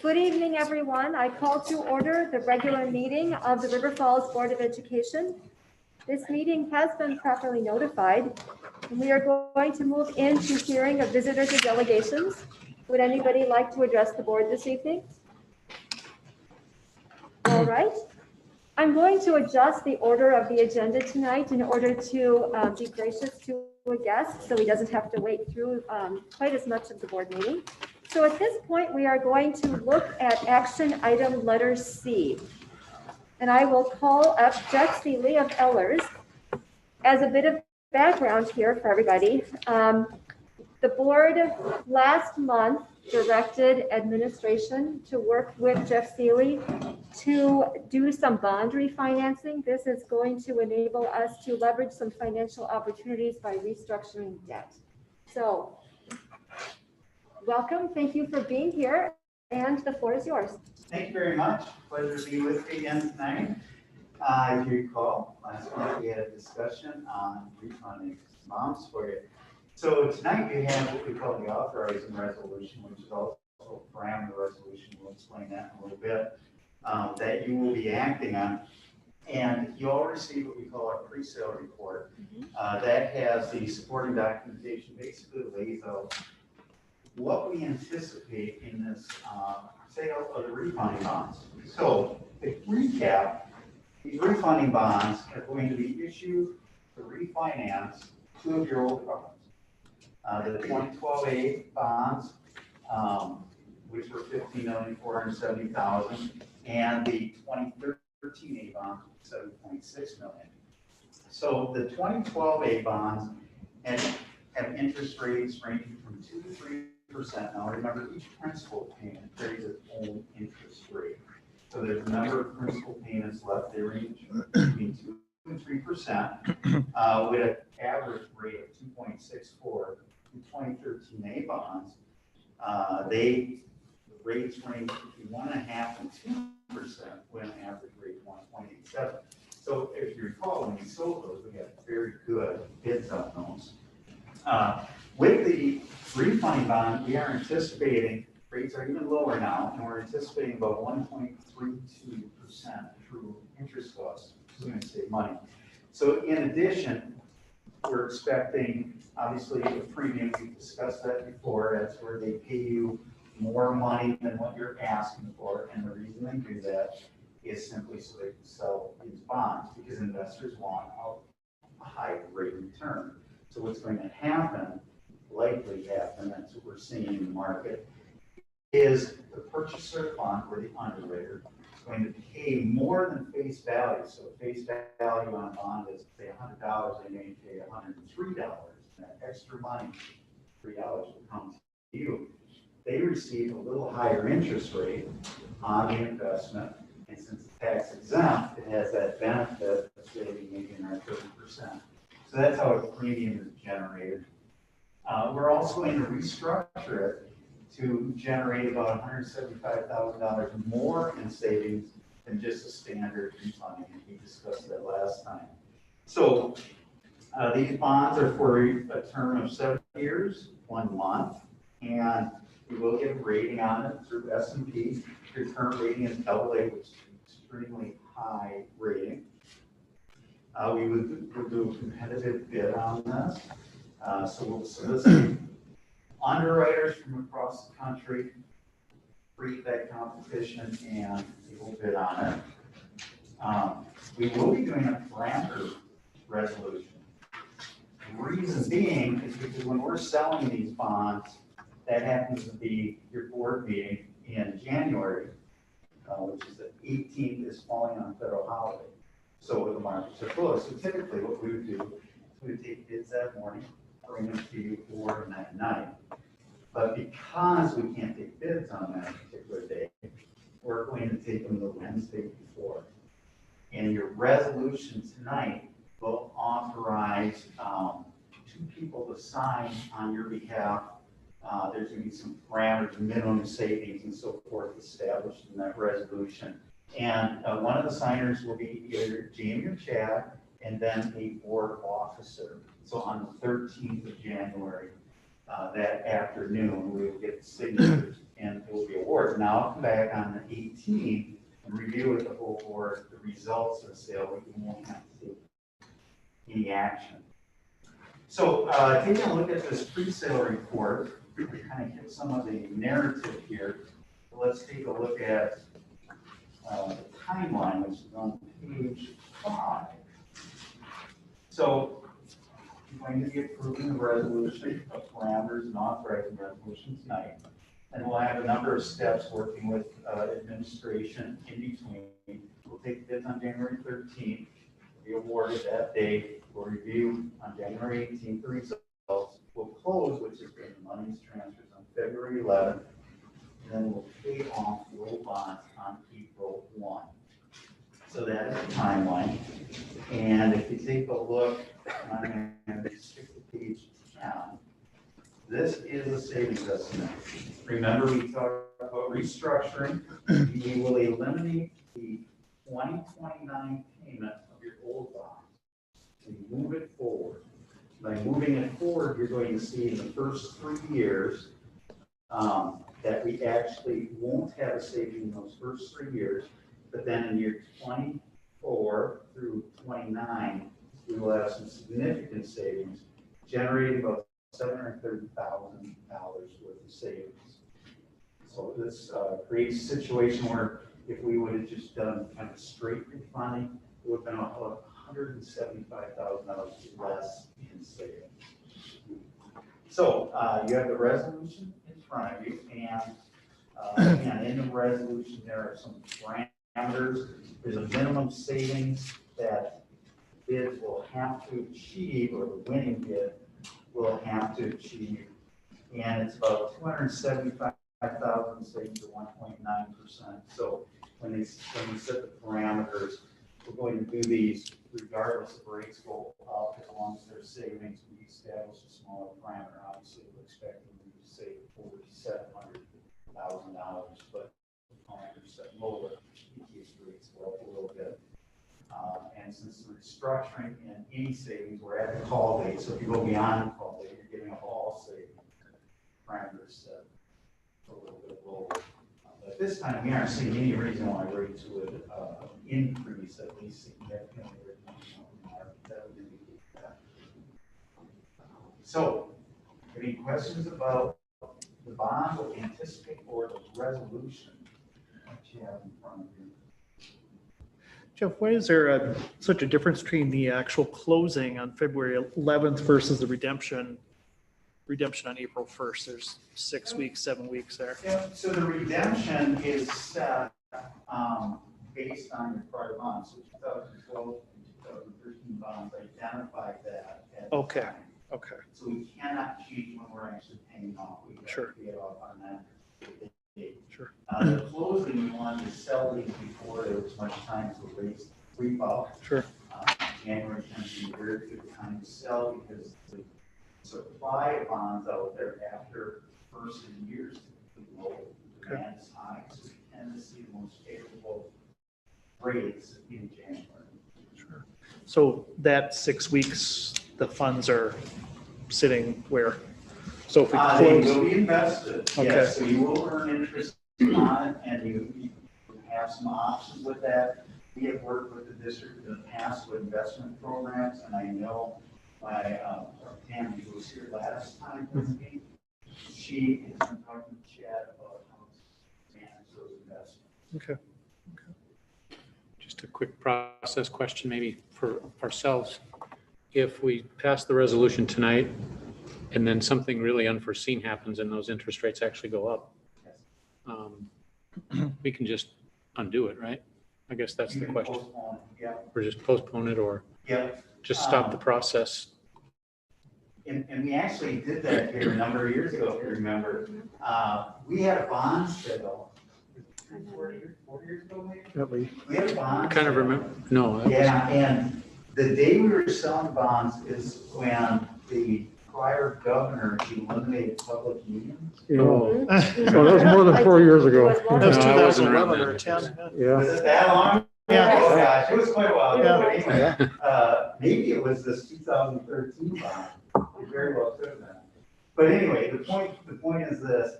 Good evening, everyone. I call to order the regular meeting of the River Falls Board of Education. This meeting has been properly notified, and we are going to move into hearing of visitors and delegations. Would anybody like to address the board this evening? All right. I'm going to adjust the order of the agenda tonight in order to be gracious to a guest, so he doesn't have to wait through quite as much of the board meeting. So at this point, we are going to look at action item letter C. And I will call up Jeff Seeley of Ellers. As a bit of background here for everybody, the board last month directed administration to work with Jeff Seeley to do some bond refinancing. This is going to enable us to leverage some financial opportunities by restructuring debt. So welcome. Thank you for being here, and the floor is yours. Thank you very much. Pleasure to be with you again tonight. If you recall, last month we had a discussion on refunding bonds for you. So tonight you have what we call the authorizing resolution, which is also a parameter resolution. We'll explain that in a little bit, that you will be acting on. And you all receive what we call our pre-sale report. That has the supporting documentation, basically lays out what we anticipate in this sale of the refunding bonds. So to recap, these refunding bonds are going to be issued to refinance two of your old bonds. The 2012A bonds, which were $15,470,000, and the 2013A bonds, $7.6 million. So the 2012A bonds have interest rates ranging from 2 to 3%. Now remember, each principal payment carries its own interest rate. So there's a number of principal payments left. They range between 2 and 3%, with an average rate of 2.64. The 2013A bonds, the rates range between 1.5% and 2%, with an average rate of 1.87. So if you recall, when we sold those, we had very good bids on those. With the refunding bond, we are anticipating rates are even lower now, and we're anticipating about 1.32% true interest costs. So we're going to save money. So in addition, we're expecting, obviously, the premium. We've discussed that before. That's where they pay you more money than what you're asking for, and the reason they do that is simply so they can sell these bonds, because investors want a high rate return. So what's going to happen, likely happen, that's what we're seeing in the market, is the purchaser fund or the underwriter is going to pay more than face value. So face value on a bond is, say, $100, they may pay $103. And that extra money, $3, will come to you. They receive a little higher interest rate on the investment, and since it's tax exempt, it has that benefit of saving maybe around 30%. So that's how a premium is generated. We're also going to restructure it to generate about $175,000 more in savings than just a standard refunding, and we discussed that last time. So these bonds are for a term of 7 years, 1 month, and we will get a rating on it through S&P. Your current rating is AA, which is an extremely high rating. We would do a competitive bid on this. So we'll solicit underwriters from across the country, read that competition, and we will bid on it. We will be doing a parameter resolution. The reason being is because when we're selling these bonds, that happens to be your board meeting in January, which is the 18th, is falling on federal holiday. So the markets are closed. So typically what we would do is we would take bids that morning, bring them to you for that night. But because we can't take bids on that particular day, we're going to take them the Wednesday before. And your resolution tonight will authorize 2 people to sign on your behalf. There's going to be some parameters, minimum savings, and so forth established in that resolution. And one of the signers will be either Jamie or Chad, and then a board officer. So on the 13th of January, that afternoon. We will get the signatures and it will be awarded. Now I'll come back on the 18th and review with the whole board the results of the sale. We won't have to take any action. So taking a look at this pre-sale report, we kind of get some of the narrative here. So let's take a look at the timeline, which is on page 5. So you're going to be approving the resolution of parameters and authorizing resolution tonight. And we'll have a number of steps working with administration in between. We'll take bids on January 13th, be awarded that day. We'll review on January 18th the results. We'll close, which is when the money's transfers, on February 11th. And then we'll pay off the old bonds on April 1. So that is the timeline. And if you take a look, I'm going to stick to page 10. This is a savings estimate. Remember, we talked about restructuring. We will eliminate the 2029 payment of your old bond. And move it forward. By moving it forward, you're going to see in the first 3 years that we actually won't have a saving in those first 3 years, but then in year 24 through 29, we will have some significant savings, generating about $730,000 worth of savings. So this creates a situation where if we would have just done kind of straight refunding, it would have been about $175,000 less in savings. So you have the resolution in front of you, and in the resolution there are some parameters. There's a minimum savings that bids will have to achieve, or the winning bid will have to achieve, and it's about $275,000 savings to 1.9%. So when we set the parameters, we're going to do these regardless of rates go up, as long as there's savings. We establish a smaller parameter. Obviously, we're expecting to save $47,000, but parameters set lower in case rates go up a little bit. And since the restructuring and any savings, we're at the call date. So if you go beyond the call date, you're getting a all savings. Parameters set a little bit lower. But this time, we aren't seeing any reason why rates would increase, at least significantly. That would indicate that. So, any questions about the bond, what we anticipate, or the resolution that you have in front of you? Jeff, why is there such a difference between the actual closing on February 11th versus the redemption on April 1st? There's 6 weeks, 7 weeks there. Yeah, so the redemption is set based on your prior bonds. So 2012 and 2013 bonds identified that at the Okay. time. Okay. So we cannot cheat when we're actually paying off. We have Sure. to pay it off on that date. Sure. The closing, we wanted to sell these before there was much time to raise repo. Sure. January tends to be a very good time to sell because the supply of bonds out there after first of the years is low. Demand is high, so we tend to see the most favorable rates in January. Sure. So that 6 weeks, the funds are sitting where? So if we They close, will be invested, Okay. yes, so you will earn interest on it, and you have some options with that. We have worked with the district in the past with investment programs, and I know my Tammy, who was here last time with me, she has been talking to Chad about how to manage those investments. okay. Just a quick process question, maybe for ourselves. If we pass the resolution tonight and then something really unforeseen happens and those interest rates actually go up, we can just undo it, right? I guess that's You the can question. postpone it, yeah, Or just postpone it or yeah. just stop the process. And we actually did that here a number of years ago, if you remember. We had a bond sale 4 years ago, maybe? We had a bond. Kind of sale. remember, no. that was- Yeah, and the day we were selling bonds is when the prior governor eliminated public unions. Oh, So that was more than 4 years ago. That was No, I wasn't around 2011 or then. 10. Yeah. Was it that long? Yeah. Oh, gosh, it was quite a while ago, but Yeah. anyway, maybe it was this 2013 bond. It very well could have been. But anyway, the point is this,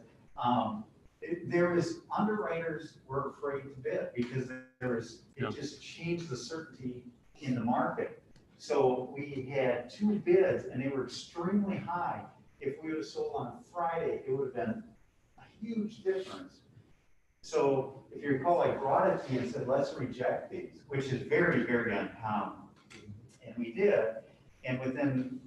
there was, underwriters were afraid to bid because it just changed the certainty in the market. So we had 2 bids and they were extremely high. If we would have sold on Friday, it would have been a huge difference. So if you recall, I brought it to you and said, let's reject these, which is very, very uncommon. And we did, and within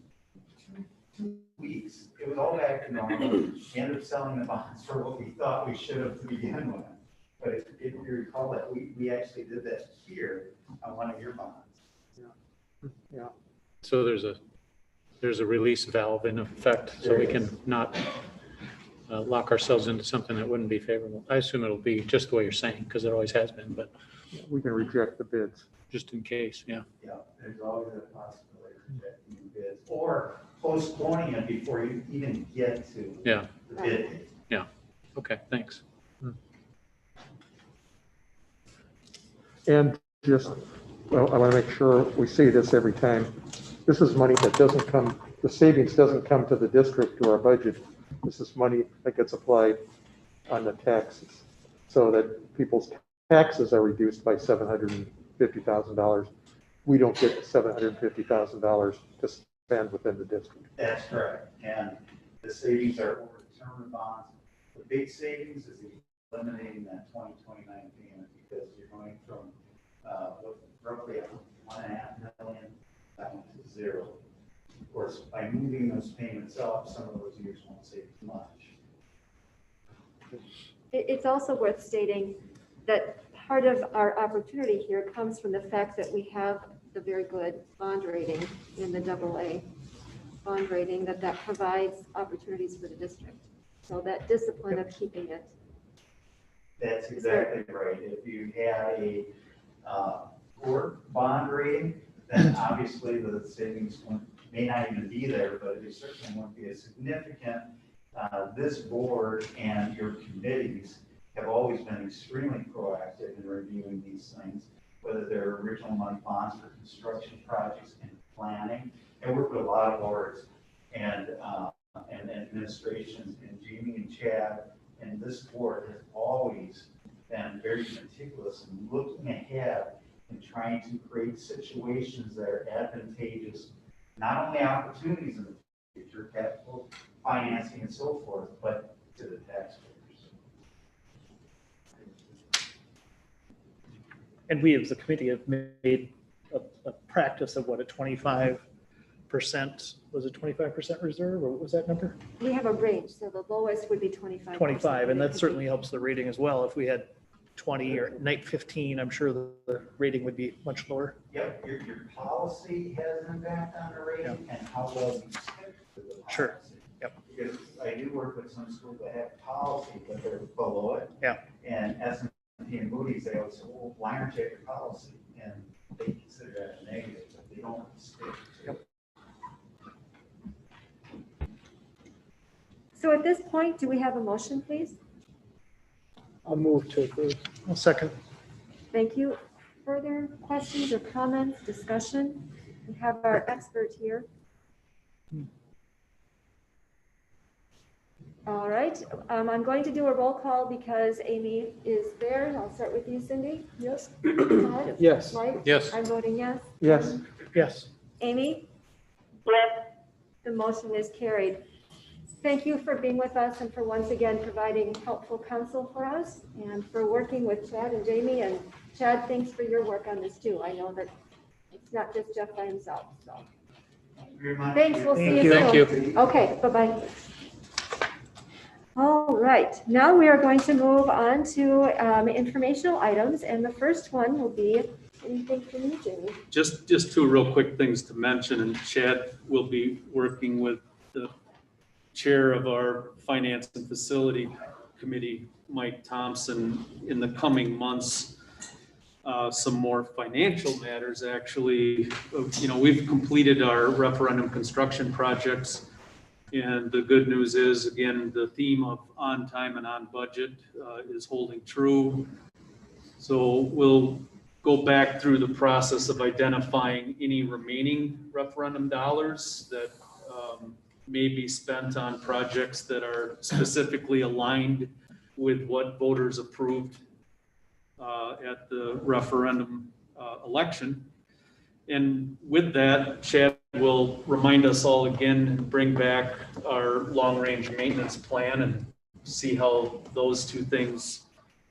two weeks, it was all back to normal. We ended up selling the bonds for what we thought we should have to begin with. But if you recall that, we actually did that here on one of your bonds. Yeah. So there's a release valve in effect, so we can not lock ourselves into something that wouldn't be favorable. I assume it'll be just the way you're saying, because it always has been, but We can reject the bids. just in case, yeah. Yeah, there's always a possibility of rejecting the bids or postponing it before you even get to Yeah. the bid. Okay, thanks. And just, well, I want to make sure we say this every time. This is money that doesn't come, the savings doesn't come to the district, to our budget. This is money that gets applied on the taxes so that people's taxes are reduced by $750,000. We don't get $750,000 to spend within the district. That's correct. And the savings are over term bonds. The big savings is eliminating that 2029 payment because you're going from roughly $1.5 million down to 0. Of course, by moving those payments up, some of those years won't save as much. It's also worth stating that part of our opportunity here comes from the fact that we have the very good bond rating in the AA bond rating, that provides opportunities for the district. So that discipline of keeping it. That's exactly right. If you had a poor bond rating, then obviously the savings may not even be there, but it certainly won't be as significant. This board and your committees have always been extremely proactive in reviewing these things, whether they're original money bonds for construction projects and planning. And work with a lot of boards and administrations, and Jamie and Chad and this board has always been very meticulous in looking ahead and trying to create situations that are advantageous, not only opportunities in the future, capital financing and so forth, but to the taxpayers. And we as a committee have made a practice of what, a 25%, was it 25% reserve, or what was that number? We have a range, so the lowest would be 25%. 25, and that certainly helps the rating as well. If we had 20 or night 15, I'm sure the rating would be much lower. Yep, your policy has an impact on the rating and how well you stick to the policy. Sure. Yep. Because I do work with some schools that have policy, but they're below it. Yeah. And S&P and Moody's, they always say, well, why aren't you at your policy? And they consider that a negative, but they don't stick to it. So at this point, do we have a motion, please? I'll move to approve. Well, second. Thank you. Further questions or comments, discussion? We have our expert here. All right, I'm going to do a roll call because Amy is there. I'll start with you, Cindy. Yes. Todd? Yes. Mike? Yes. I'm voting yes. Yes. Yes. Amy? Yes. The motion is carried. Thank you for being with us and for once again providing helpful counsel for us and for working with Chad and Jamie. And Chad, thanks for your work on this too. I know that it's not just Jeff by himself, so. Thank you very much. Thanks, we'll see Thank you you. soon. Thank you. Okay, bye-bye. All right, now we are going to move on to informational items, and the first one will be, anything from you, Jamie? Just two real quick things to mention, and Chad will be working with the chair of our Finance and Facility Committee, Mike Thompson, in the coming months. Some more financial matters, actually. We've completed our referendum construction projects. And the good news is, again, the theme of on time and on budget is holding true. So we'll go back through the process of identifying any remaining referendum dollars that may be spent on projects that are specifically aligned with what voters approved at the referendum election. And with that, Chad will remind us all again and bring back our long-range maintenance plan and see how those two things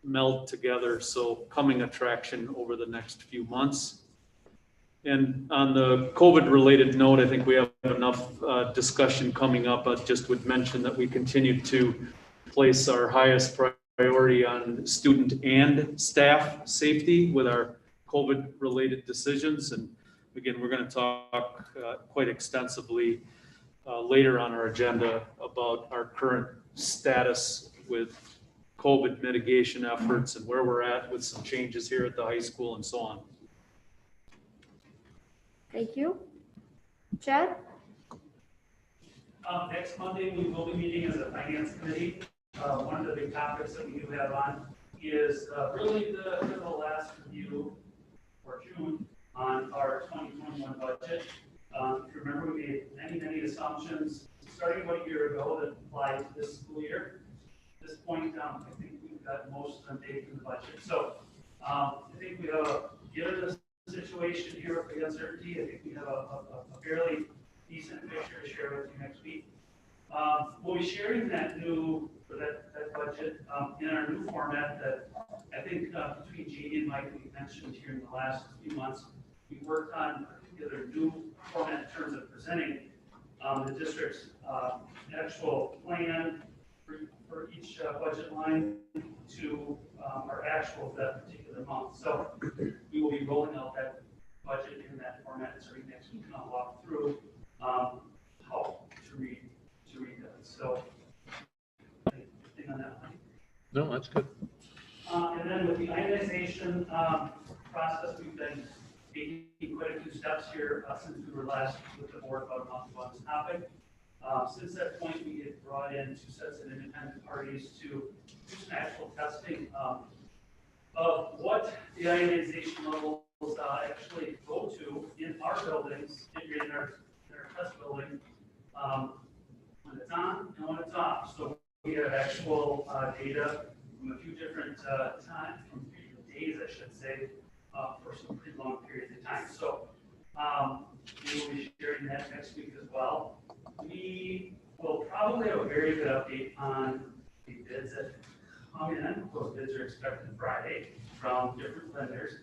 meld together. So coming attraction over the next few months. And on the COVID-related note, I think we have enough discussion coming up. I just would mention that we continue to place our highest priority on student and staff safety with our COVID-related decisions. And again, we're going to talk quite extensively later on our agenda about our current status with COVID mitigation efforts and where we're at with some changes here at the high school and so on. Thank you. Chad? Next Monday, we will be meeting as a finance committee. One of the big topics that we do have on is really the last review for June on our 2021 budget. If you remember, we made many assumptions starting about a year ago that apply to this school year. At this point, I think we've got most of them baked in the budget. So I think we have, given the situation here with the uncertainty, I think we have a fairly decent picture to share with you next week. We'll be sharing that budget in our new format that I think between Jeannie and Mike, we mentioned here in the last few months, we worked on a particular new format in terms of presenting the district's actual plan for each budget line to our actual for that particular month. So we will be rolling out that budget in that format starting next week, and I'll walk through how to read that. So anything on that one? No, that's good. And then with the ionization process, we've been making quite a few steps here since we were last with the board about a month ago on this topic. Since that point, we had brought in 2 sets of independent parties to do some actual testing of what the ionization levels actually go to in our buildings, in our test building, when it's on and when it's off. So we have actual data from a few different from days, I should say, for some pretty long periods of time. So we will be sharing that next week as well. We will probably have a very good update on the bids that come in. Those bids are expected Friday from different vendors.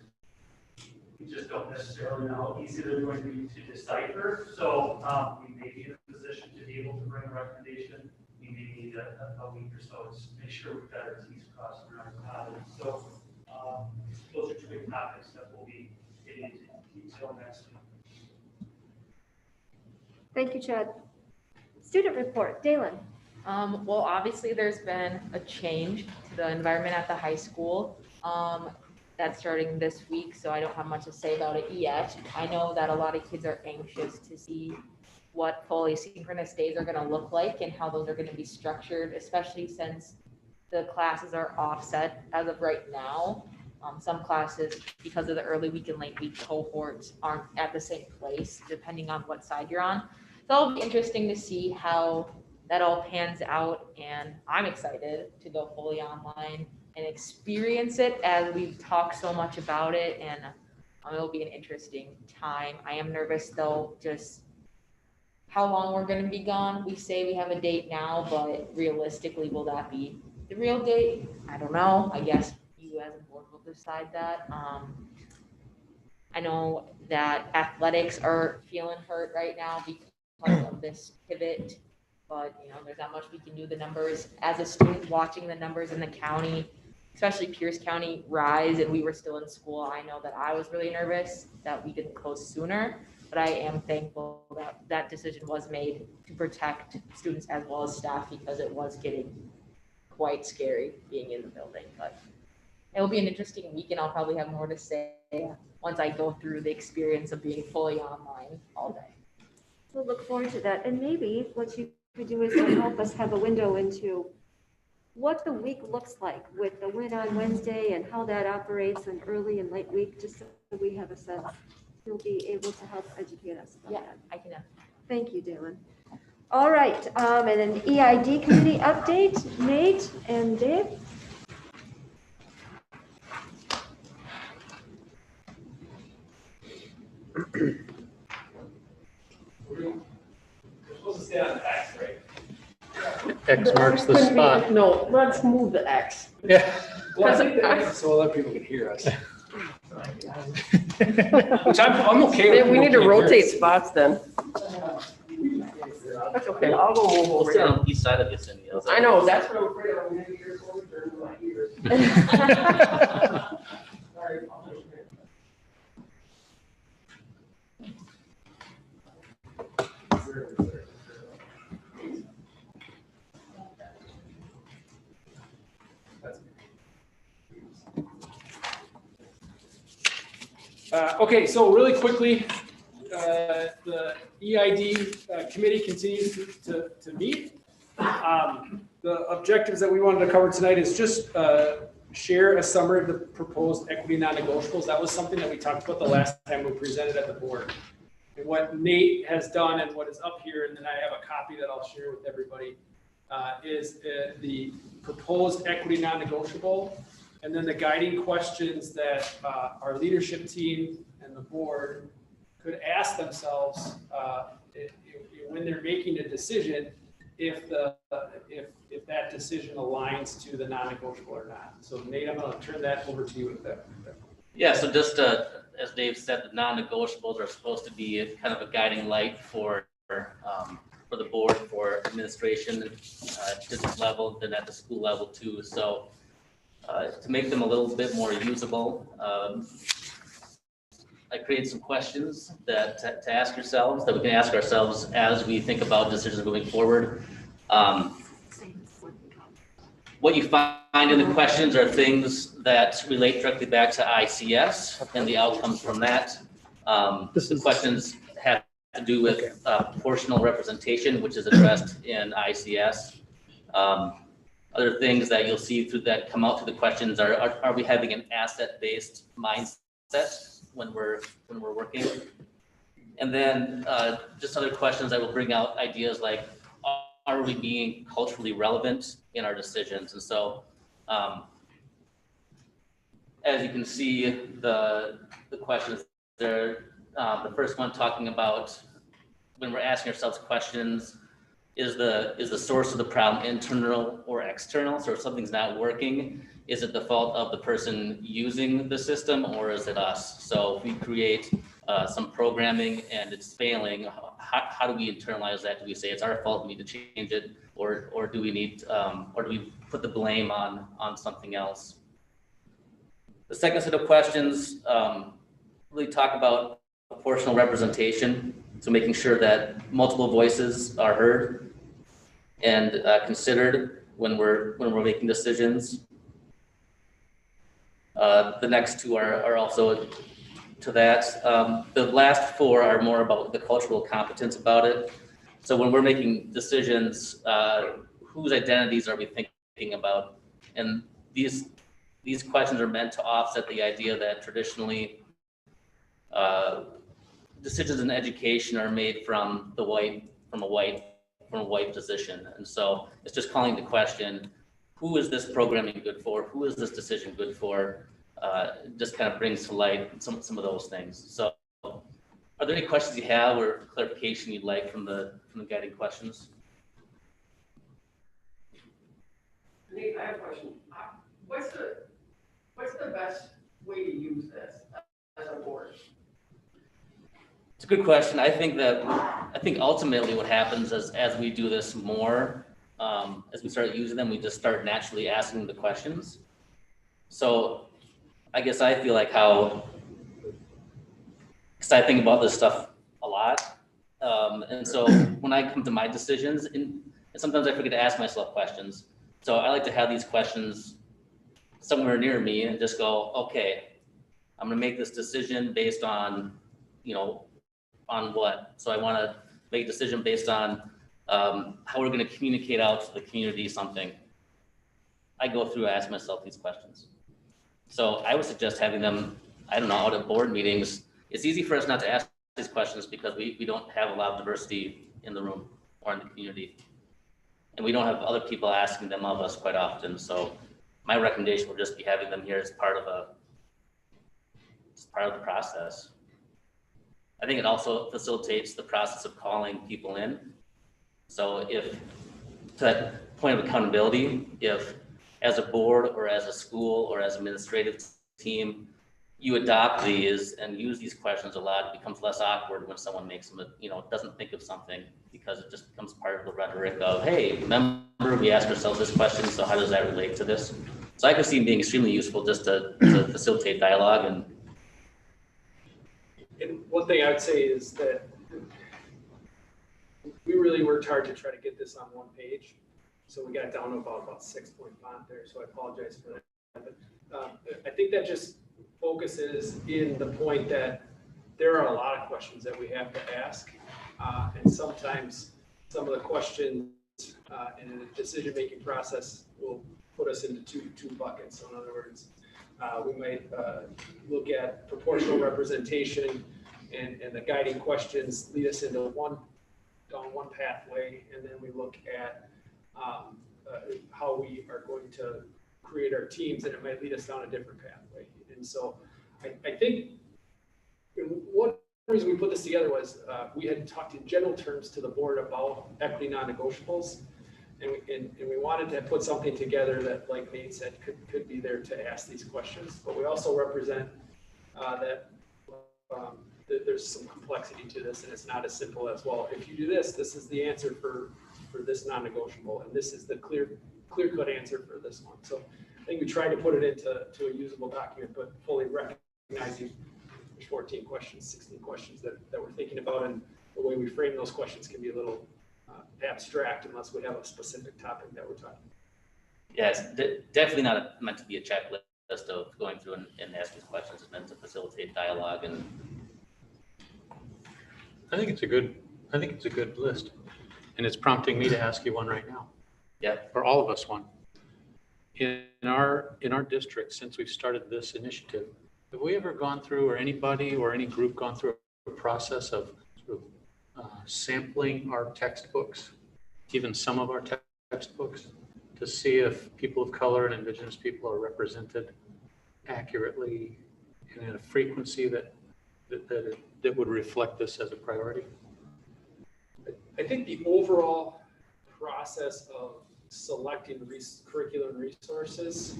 We just don't necessarily know how easy they're going to be to decipher. So we may be in a position to be able to bring a recommendation. We may need a week or so to make sure we've got our T's crossed and our I's dotted. So those are 2 big topics that we'll be getting into detail next week. Thank you, Chad. Student report, Dalen. Well, obviously there's been a change to the environment at the high school. That's starting this week, so I don't have much to say about it yet. I know that a lot of kids are anxious to see what fully synchronous days are going to look like and how those are going to be structured, especially since the classes are offset as of right now. Some classes, because of the early week and late week cohorts, aren't at the same place, depending on what side you're on. So it'll be interesting to see how that all pans out, and I'm excited to go fully online and experience it as we've talked so much about it, and it'll be an interesting time. I am nervous though, just how long we're going to be gone. We say we have a date now, but realistically, will that be the real date? I don't know. I guess you as a board will decide that. I know that athletics are feeling hurt right now because of this pivot, but there's not much we can do. The numbers, as a student watching the numbers in the county, especially Pierce County, rise, and we were still in school, I know that I was really nervous that we didn't close sooner, but I am thankful that that decision was made to protect students as well as staff, because it was getting quite scary being in the building. But it will be an interesting week, and I'll probably have more to say once I go through the experience of being fully online all day. We'll look forward to that. And maybe what you could do is help us have a window into what the week looks like with the win on Wednesday and how that operates in early and late week, just so we have a sense. You'll be able to help educate us about that. I can. Thank you, Dalen. All right, and an EID committee update, Nate and Dave. We're supposed to stay on X, right? X marks the spot. No, let's move the X. Yeah. Well, I think the X is so other people can hear us. Which I'm okay with. We need to people can't hear rotate us. spots then. That's okay, I'll go move We'll over stay here. on each side of you, Cindy. How's that? I know, that's what I'm afraid of. I'm gonna be here for my ears. Sorry. Okay, so really quickly, the EID committee continues to meet. The objectives that we wanted to cover tonight is just share a summary of the proposed equity non-negotiables. That was something that we talked about the last time we presented at the board. And what Nate has done and what is up here, and then I have a copy that I'll share with everybody, is the proposed equity non-negotiable, and then the guiding questions that our leadership team and the board could ask themselves when they're making a decision, if that decision aligns to the non-negotiable or not. So Nate, I'm going to turn that over to you with that. Yeah, so just as Dave said, the non-negotiables are supposed to be kind of a guiding light for the board, for administration, district level, then at the school level too. So to make them a little bit more usable, I created some questions that to ask yourselves, that we can ask ourselves as we think about decisions moving forward. What you find in the questions are things that relate directly back to ICS and the outcomes from that. The questions have to do with proportional representation, which is addressed in ICS. Other things that you'll see through that come out to the questions are we having an asset-based mindset when we're working? And then just other questions that will bring out ideas like, are we being culturally relevant in our decisions? And so as you can see, the questions there, the first one talking about when we're asking ourselves questions, is the source of the problem internal or external? So if something's not working, is it the fault of the person using the system or is it us? So if we create some programming and it's failing, how do we internalize that? Do we say it's our fault, we need to change it, or do we need, or do we put the blame on something else? The second set of questions really talk about proportional representation. So making sure that multiple voices are heard and considered when we're making decisions. The next two are also to that. The last four are more about the cultural competence about it. So when we're making decisions, whose identities are we thinking about? And these questions are meant to offset the idea that traditionally decisions in education are made from a white position. And so it's just calling the question, who is this programming good for? Who is this decision good for? Just kind of brings to light some of those things. So are there any questions you have or clarification you'd like from the guiding questions? Nate, I have a question. What's the best way to use this as a board? It's a good question. I think ultimately what happens as we do this more, as we start using them, we just start naturally asking the questions. So I guess I feel like because I think about this stuff a lot. And so when I come to my decisions, and sometimes I forget to ask myself questions. So I like to have these questions somewhere near me and just go, okay, I'm gonna make this decision based on, on what? So I wanna make a decision based on how we're gonna communicate out to the community something. I go through, I ask myself these questions. So I would suggest having them, I don't know, out at board meetings. It's easy for us not to ask these questions because we don't have a lot of diversity in the room. more in the community. And we don't have other people asking them of us quite often. So my recommendation would just be having them here as part of the process. I think it also facilitates the process of calling people in. So if, to that point of accountability, if as a board or as a school or as administrative team, you adopt these and use these questions a lot, it becomes less awkward when someone makes them, doesn't think of something, because it just becomes part of the rhetoric of, hey, remember we asked ourselves this question, so how does that relate to this? So I could see it being extremely useful just to facilitate dialogue. And one thing I would say is that we really worked hard to try to get this on one page. So we got down to about 6-point font there, so I apologize for that. But I think that just focuses in the point that there are a lot of questions that we have to ask. And sometimes some of the questions in a decision-making process will put us into two buckets. So in other words, we might look at proportional representation, and the guiding questions lead us into down one pathway, and then we look at how we are going to create our teams, and it might lead us down a different pathway. And so I think one reason we put this together was we had talked in general terms to the board about equity non-negotiables, and we wanted to put something together that, like Nate said, could be there to ask these questions. But we also represent that there's some complexity to this, and it's not as simple as, well, if you do this, this is the answer for this non-negotiable, and this is the clear-cut answer for this one. So I think we tried to put it into a usable document, but fully recognizing there's 14 questions, 16 questions that we're thinking about, and the way we frame those questions can be a little abstract unless we have a specific topic that we're talking. Yeah, it's definitely not meant to be a checklist of going through and asking questions. It's meant to facilitate dialogue. And I think it's a good list. And it's prompting me to ask you one right now. Yeah. Or all of us one. In our district, since we've started this initiative, have we ever gone through, or anybody or any group gone through a process of sort of sampling our textbooks, even some of our textbooks, to see if people of color and Indigenous people are represented accurately and in a frequency that would reflect this as a priority? I think the overall process of selecting curriculum resources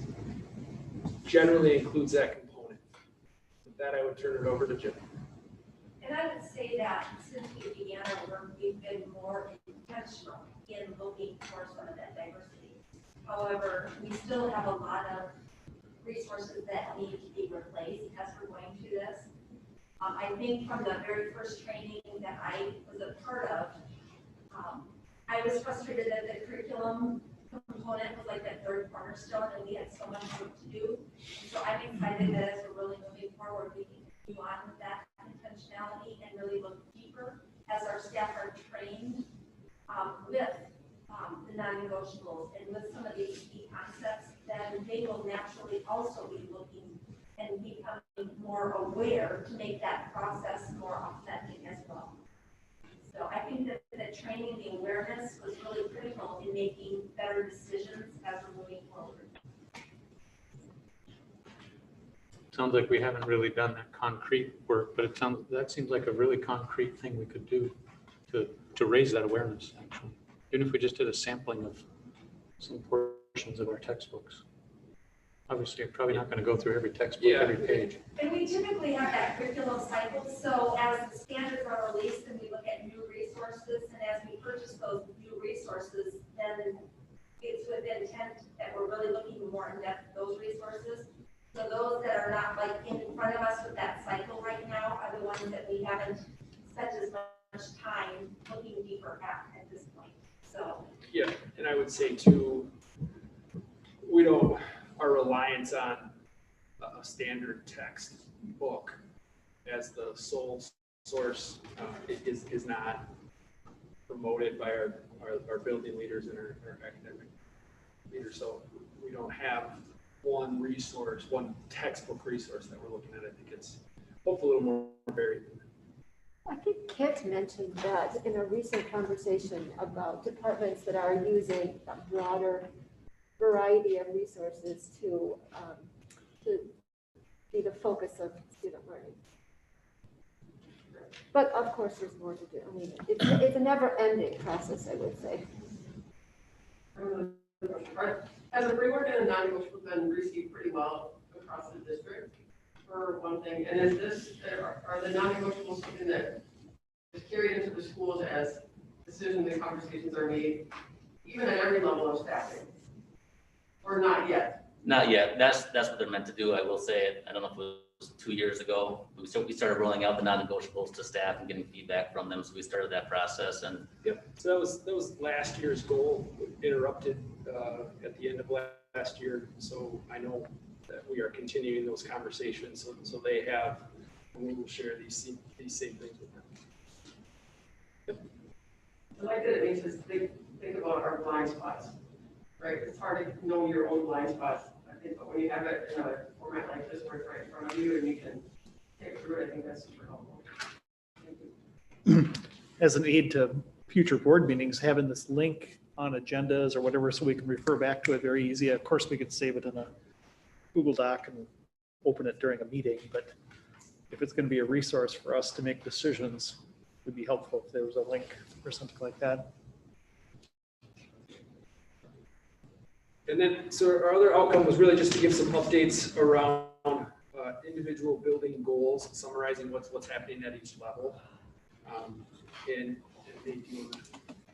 generally includes that component. With that, I would turn it over to Jim. And I would say that since we began our work, we've been more intentional in looking for some of that diversity. However, we still have a lot of resources that need to be replaced as we're going through this. I think from the very first training that I was a part of, I was frustrated that the curriculum component was like that third cornerstone, and we had so much work to do. So I'm excited that as we're really moving forward, we can continue on with that intentionality and really look deeper as our staff are trained with the non-negotiables and with some of these key concepts. Then they will naturally also be looking and becoming more aware to make that process more authentic as well. So I think that the training, the awareness was really critical in making better decisions as we're moving forward. Sounds like we haven't really done that concrete work, but that seems like a really concrete thing we could do to raise that awareness, actually. Even if we just did a sampling of some portions of our textbooks. Obviously, you're probably not going to go through every textbook, every page. And we typically have that curriculum cycle. So as the standards are released and we look at new resources, and as we purchase those new resources, then it's with intent that we're really looking more in depth at those resources. So those that are not like in front of us with that cycle right now are the ones that we haven't spent as much time looking deeper at this point. So yeah, and I would say too, our reliance on a standard text book as the sole source is not promoted by our building leaders and our academic leaders. So we don't have one resource, one textbook resource that we're looking at. I think it's hopefully a little more varied. I think Kit mentioned that in a recent conversation about departments that are using a broader variety of resources to be the focus of student learning. But of course, there's more to do. I mean, it's a never-ending process, I would say. Has the framework and the non-negotiable been received pretty well across the district, for one thing? And is this, are the non-negotiables something that is carried into the schools as decisions and conversations are made, even at every level of staffing? Or not yet? Not yet. That's what they're meant to do. I will say it. I don't know if it was 2 years ago. We started rolling out the non-negotiables to staff and getting feedback from them. So we started that process and. Yep, so that was last year's goal, interrupted at the end of last year. So I know that we are continuing those conversations. So they have, and we will share these same things with them. Yep. I like that it makes us think about our blind spots, right? It's hard to know your own blind spots, I think, but when you have it in a format like this where it's right in front of you and you can take through it, I think that's super helpful. Thank you. As an aid to future board meetings, having this link on agendas or whatever, so we can refer back to it very easy. Of course, we could save it in a Google Doc and open it during a meeting, but if it's going to be a resource for us to make decisions, it would be helpful if there was a link or something like that. And then, so our other outcome was really just to give some updates around individual building goals, summarizing what's happening at each level. And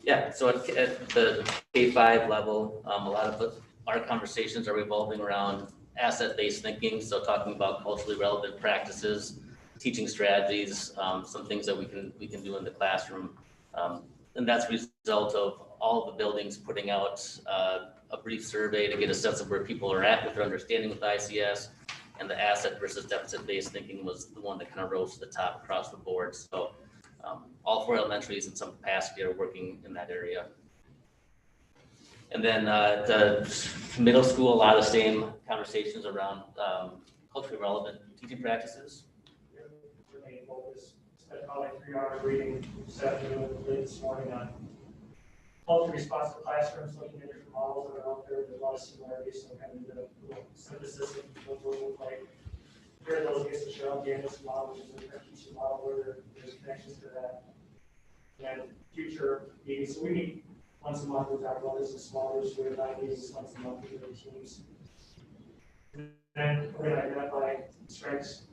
Yeah, so at the K-5 level, a lot of our conversations are revolving around asset-based thinking. So talking about culturally relevant practices, teaching strategies, some things that we can do in the classroom. And that's a result of all of the buildings putting out a brief survey to get a sense of where people are at with their understanding with ICS. And the asset versus deficit-based thinking was the one that kind of rose to the top across the board. So all 4 elementaries in some capacity are working in that area. And then the middle school, a lot of the same conversations around culturally relevant teaching practices. Remain focused. Spent probably 3 hours reading this afternoon and late this morning on culture responsive classrooms, looking at different models that are out there. There's a lot of similarities, so kind of did a little synthesis of what those look like. Compare those against the Cheryl Daniels model, which is a different teaching model where there's connections to that. And future meetings, so we meet once a month, we talk about this in small groups, we have 9 meetings once a month with the teams. And then we're going to identify strengths,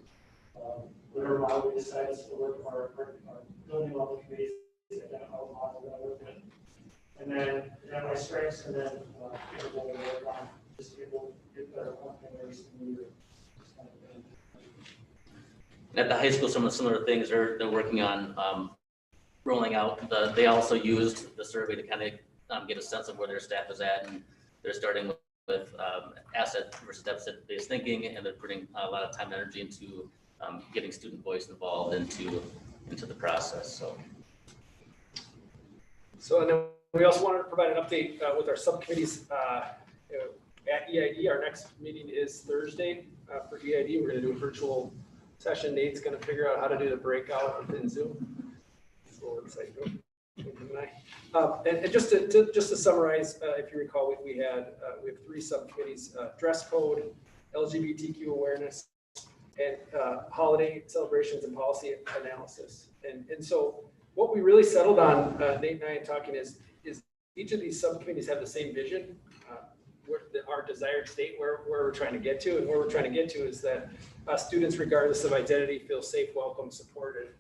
whatever model we decide is to work with our building level committees, identify what model we're going to work in. And then identify strengths, and then get a goal to work on, just to get better one thing every single year. At the high school, some of the similar things they're working on rolling out. They also used the survey to kind of get a sense of where their staff is at, and they're starting with asset versus deficit-based thinking, and they're putting a lot of time and energy into getting student voice involved into the process. So and then we also wanted to provide an update with our subcommittees at EID. Our next meeting is Thursday for EID. We're going to do a virtual session. Nate's going to figure out how to do the breakout within Zoom. So excited. And just to summarize, if you recall, we have 3 subcommittees: dress code, LGBTQ awareness, and holiday celebrations and policy analysis. And so what we really settled on, Nate and I talking, is each of these subcommittees have the same vision, our desired state, where we're trying to get to. And where we're trying to get to is that students, regardless of identity, feel safe, welcome, supported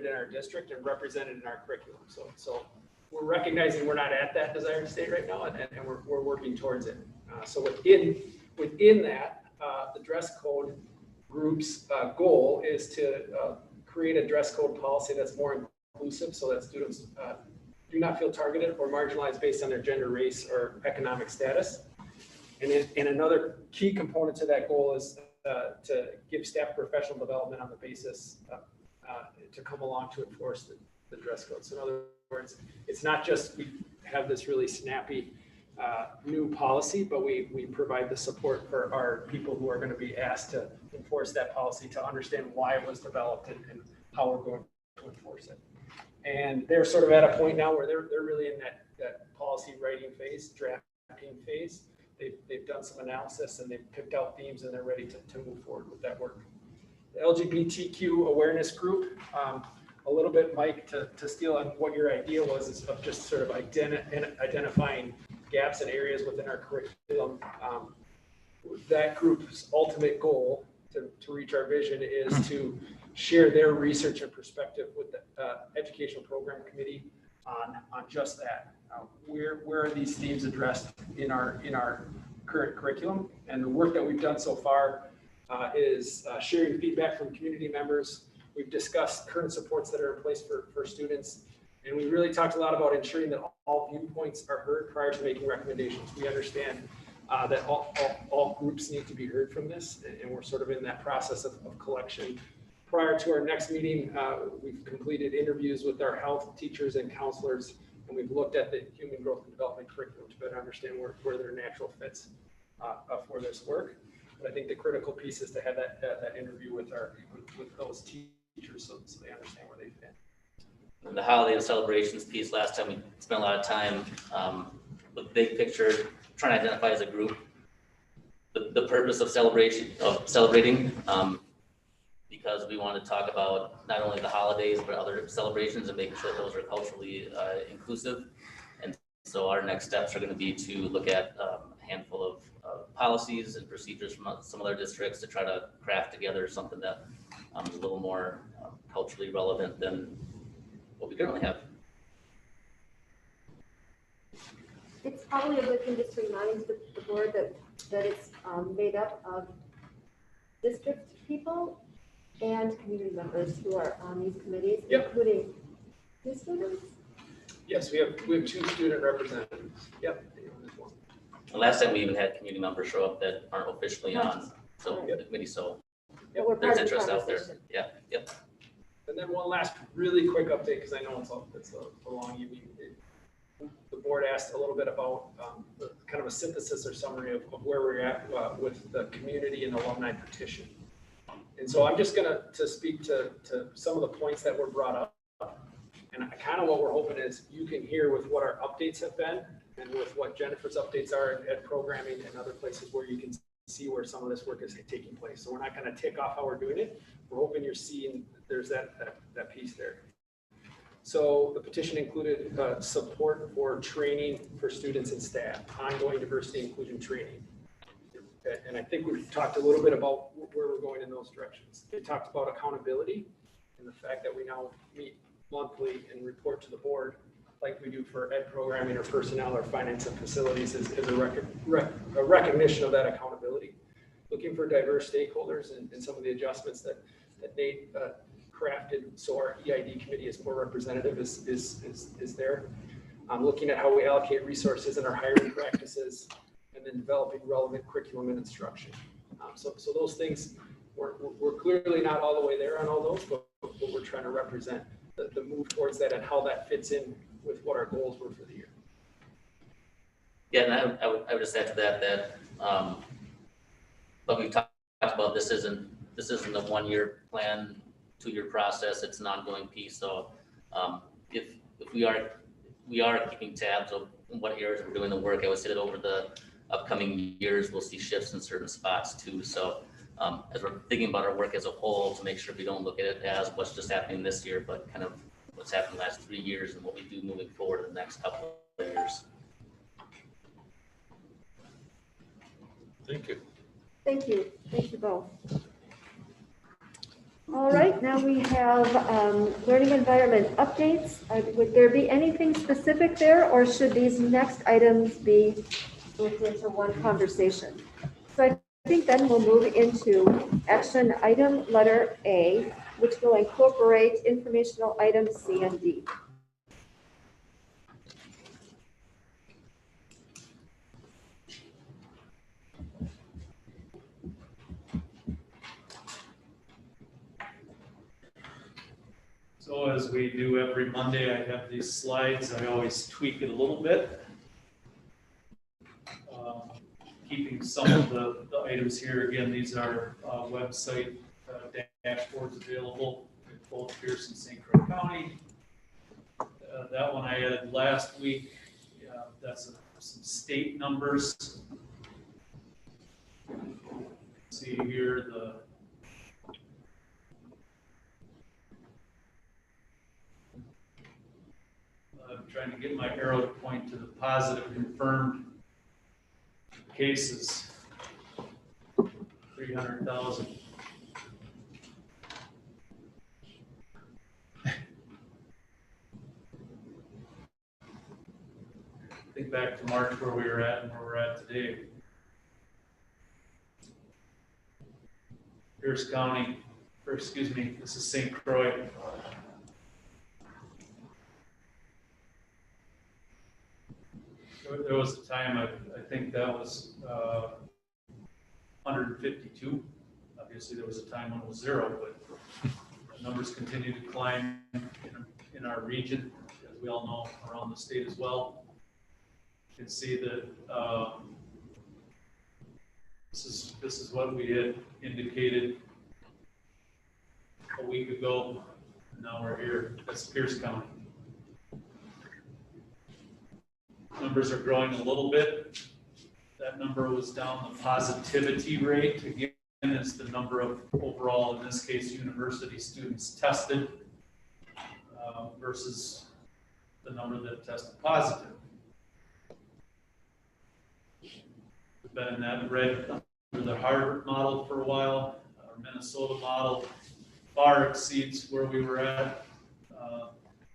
in our district and represented in our curriculum. So we're recognizing we're not at that desired state right now, and we're working towards it. So within that, the dress code group's goal is to create a dress code policy that's more inclusive, so that students do not feel targeted or marginalized based on their gender, race, or economic status. And another key component to that goal is to give staff professional development on the basis to come along to enforce the dress code. So in other words, it's not just we have this really snappy new policy, but we provide the support for our people who are going to be asked to enforce that policy, to understand why it was developed and how we're going to enforce it. And they're sort of at a point now where they're really in that policy writing phase, drafting phase. They've done some analysis and they've picked out themes and they're ready to move forward with that work. The LGBTQ awareness group, a little bit, Mike, to steal on what your idea was, is of just sort of identifying gaps and areas within our curriculum. That group's ultimate goal to reach our vision is to share their research and perspective with the Educational Program Committee on just that. Where are these themes addressed in our current curriculum? And the work that we've done so far is sharing feedback from community members. We've discussed current supports that are in place for students. And we really talked a lot about ensuring that all viewpoints are heard prior to making recommendations. We understand that all groups need to be heard from this, and we're sort of in that process of collection. Prior to our next meeting, we've completed interviews with our health teachers and counselors, and we've looked at the human growth and development curriculum to better understand where their natural fits for this work. But I think the critical piece is to have that interview with those teachers so they understand where they fit. And the holiday and celebrations piece, last time we spent a lot of time with the big picture, trying to identify as a group the purpose of celebrating, because we want to talk about not only the holidays but other celebrations and making sure those are culturally inclusive. And so our next steps are going to be to look at a handful of policies and procedures from some other districts to try to craft together something that is a little more culturally relevant than what we currently have. It's probably a good thing just to remind the board that it's made up of district people and community members who are on these committees, including two students. Yes, we have two student representatives. Yep. The last time we even had community members show up that aren't officially on the committee, so there's interest out there. Yeah, yep. And then one last really quick update, because I know it's a long evening. The board asked a little bit about kind of a synthesis or summary of where we're at with the community and alumni petition. And so I'm just going to speak to some of the points that were brought up. And kind of what we're hoping is you can hear with what our updates have been and with what Jennifer's updates are at programming and other places where you can see where some of this work is taking place. So we're not going to tick off how we're doing it. We're hoping you're seeing there's that piece there. So the petition included support for training for students and staff, ongoing diversity inclusion training. And I think we've talked a little bit about where we're going in those directions. They talked about accountability and the fact that we now meet monthly and report to the board like we do for ed programming or personnel or finance and facilities is a recognition of that accountability. Looking for diverse stakeholders and some of the adjustments that Nate crafted so our EID committee is more representative is there. Looking at how we allocate resources in our hiring practices and then developing relevant curriculum and instruction. So those things, we're clearly not all the way there on all those, but we're trying to represent the move towards that and how that fits in with what our goals were for the year. Yeah, and I would just add to that but we've talked about this isn't a 1-year plan, 2-year process. It's an ongoing piece. So if we are keeping tabs of what areas we're doing the work, I would say that over the upcoming years we'll see shifts in certain spots too. So as we're thinking about our work as a whole, to make sure we don't look at it as what's just happening this year, but kind of what's happened the last 3 years and what we do moving forward in the next couple of years. Thank you. Thank you. Thank you both. All right, now we have learning environment updates. Would there be anything specific there, or should these next items be grouped into one conversation? So I think then we'll move into action item letter A, which will incorporate informational items C and D. So as we do every Monday, I have these slides. I always tweak it a little bit. Keeping some of the items here. Again, these are website dashboards available. both Pierce and St. Croix County. That one I added last week. That's some state numbers. See here I'm trying to get my arrow to point to the positive confirmed cases. 300,000. Think back to March where we were at and where we're at today. Pierce County, or excuse me, this is St. Croix. There was a time, I think that was 152. Obviously, there was a time when it was 0, but the numbers continue to climb in our region, as we all know, around the state as well. You can see that this is what we had indicated a week ago. And now we're here. That's Pierce County. Numbers are growing a little bit. That number was down. The positivity rate, again, is the number of overall, in this case, university students tested versus the number that tested positive. We've been in that red under the Harvard model for a while. Our Minnesota model far exceeds where we were at.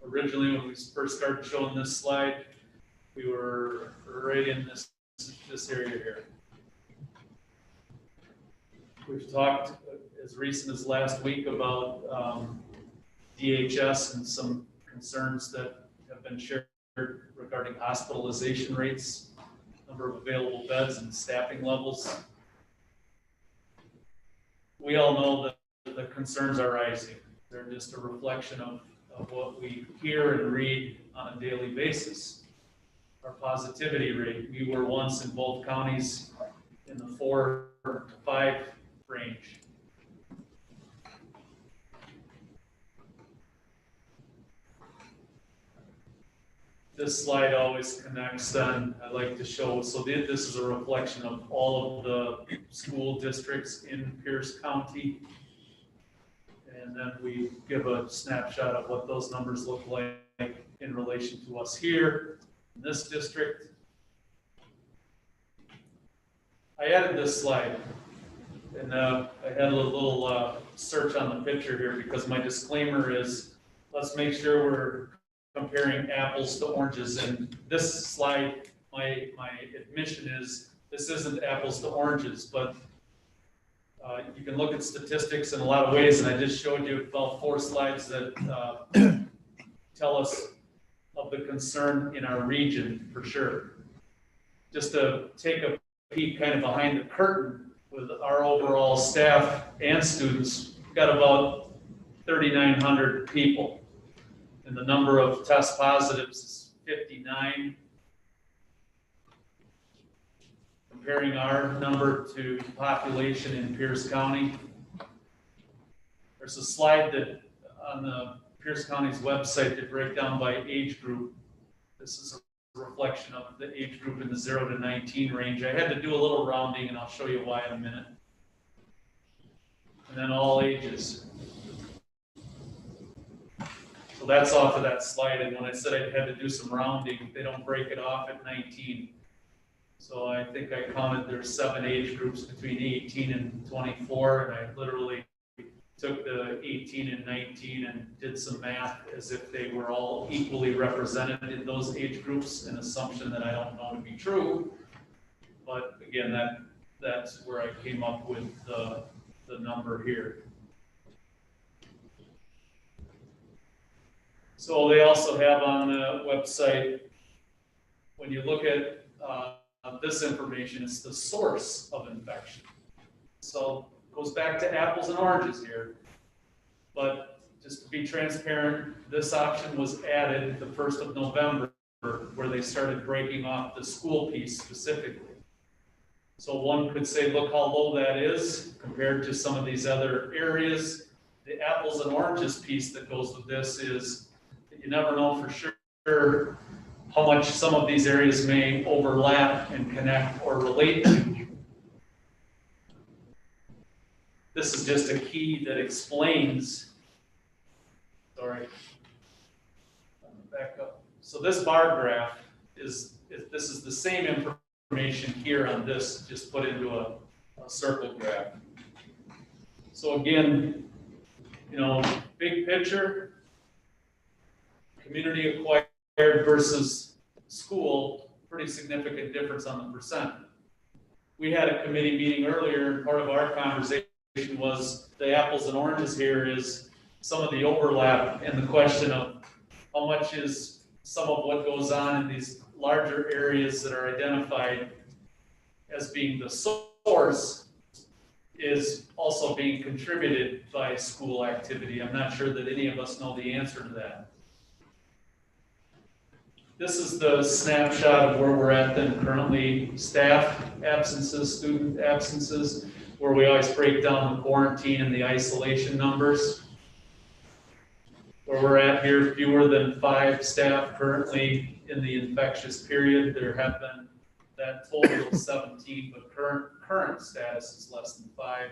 Originally, when we first started showing this slide, we were right in this area here. We've talked as recent as last week about DHS and some concerns that have been shared regarding hospitalization rates, number of available beds, and staffing levels. We all know that the concerns are rising. They're just a reflection of what we hear and read on a daily basis. Our positivity rate, we were once in both counties in the 4 to 5 range. This slide always connects on, I like to show, so this is a reflection of all of the school districts in Pierce County. And then we give a snapshot of what those numbers look like in relation to us here in this district. I added this slide, and I had a little search on the picture here because my disclaimer is, let's make sure we're comparing apples to oranges. And this slide, my admission is, this isn't apples to oranges, but you can look at statistics in a lot of ways, and I just showed you about 4 slides that tell us of the concern in our region for sure. Just to take a peek kind of behind the curtain with our overall staff and students, we've got about 3,900 people. And the number of test positives is 59. Comparing our number to population in Pierce County. There's a slide that on the Pierce County's website that break down by age group. This is a reflection of the age group in the 0 to 19 range. I had to do a little rounding, and I'll show you why in a minute. And then all ages. So that's off of that slide, and when I said I had to do some rounding, they don't break it off at 19. So I think I counted there's 7 age groups between 18 and 24, and I literally took the 18 and 19 and did some math as if they were all equally represented in those age groups, an assumption that I don't know to be true. But again, that's where I came up with the number here. So they also have on the website, when you look at this information, it's the source of infection. So it goes back to apples and oranges here. But just to be transparent, this option was added the 1st of November, where they started breaking off the school piece specifically. So one could say, look how low that is compared to some of these other areas. the apples and oranges piece that goes with this is that you never know for sure how much some of these areas may overlap and connect or relate to. This is just a key that explains, sorry, back up. So this bar graph this is the same information here on this, just put into a circle graph. So again, you know, big picture, community acquired versus school, pretty significant difference on the percent. We had a committee meeting earlier, and part of our conversation was the apples and oranges here is some of the overlap and the question of how much is some of what goes on in these larger areas that are identified as being the source is also being contributed by school activity. I'm not sure that any of us know the answer to that. This is the snapshot of where we're at then currently, staff absences, student absences, where we always break down the quarantine and the isolation numbers. Where we're at here, fewer than 5 staff currently in the infectious period. There have been that total of 17, but current status is less than 5.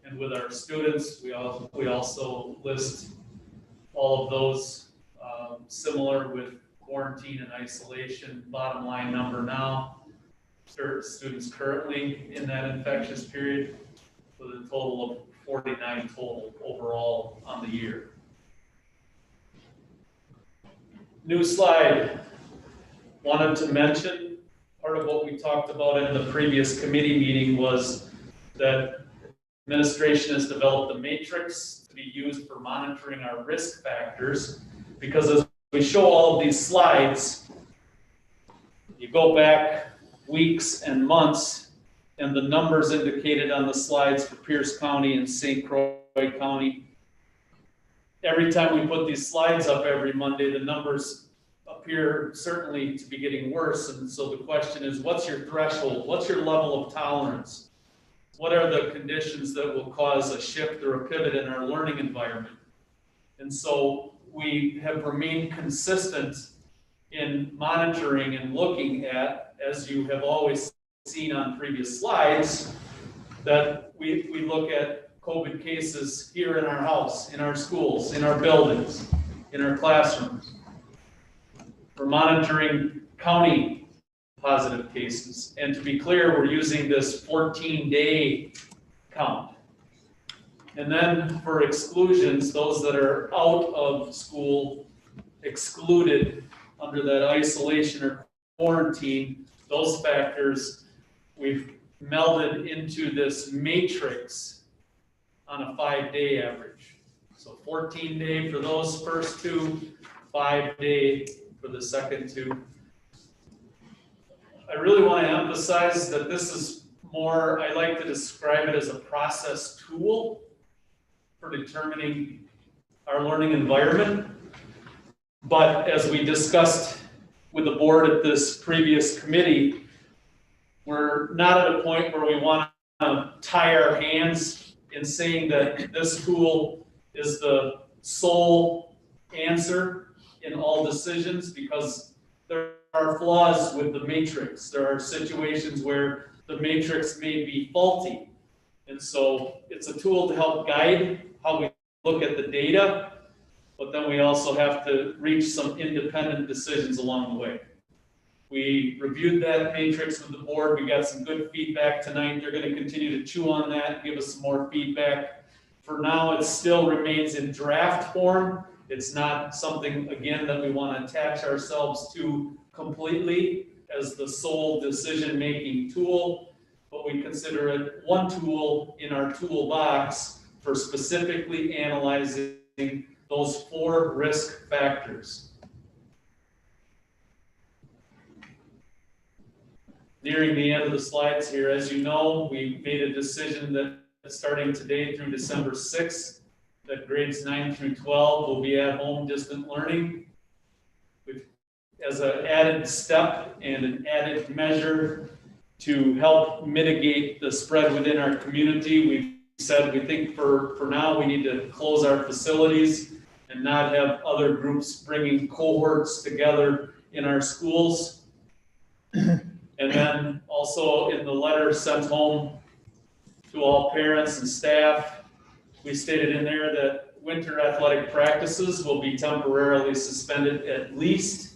And with our students, we also list all of those similar with quarantine and isolation. Bottom line number now, students currently in that infectious period, with a total of 49 total overall on the year. New slide. Wanted to mention, part of what we talked about in the previous committee meeting was that administration has developed a matrix to be used for monitoring our risk factors, because as we show all of these slides, you go back weeks and months, and the numbers indicated on the slides for Pierce County and St. Croix County, every time we put these slides up every Monday, the numbers appear certainly to be getting worse. And so the question is, what's your threshold? What's your level of tolerance? What are the conditions that will cause a shift or a pivot in our learning environment? And so we have remained consistent in monitoring and looking at, as you have always seen on previous slides, that we look at COVID cases here in our house, in our schools, in our buildings, in our classrooms. We're monitoring county positive cases. And to be clear, we're using this 14-day count. And then for exclusions, those that are out of school, excluded under that isolation or quarantine, those factors we've melded into this matrix on a 5-day average. So 14-day for those first 2, 5-day for the second 2. I really want to emphasize that this is more, I like to describe it as a process tool for determining our learning environment. But as we discussed with the board at this previous committee, we're not at a point where we want to tie our hands in saying that this tool is the sole answer in all decisions, because there are flaws with the matrix. There are situations where the matrix may be faulty. And so it's a tool to help guide how we look at the data, but then we also have to reach some independent decisions along the way. We reviewed that matrix with the board. We got some good feedback tonight. They're going to continue to chew on that, give us some more feedback. For now, it still remains in draft form. It's not something, again, that we want to attach ourselves to completely as the sole decision-making tool, but we consider it one tool in our toolbox for specifically analyzing those 4 risk factors. Nearing the end of the slides here, as you know, we made a decision that starting today through December 6th, that grades 9 through 12 will be at home distant learning. As an added step and an added measure to help mitigate the spread within our community, we've said, we think for now, we need to close our facilities and not have other groups bringing cohorts together in our schools. And then also in the letter sent home to all parents and staff, we stated in there that winter athletic practices will be temporarily suspended at least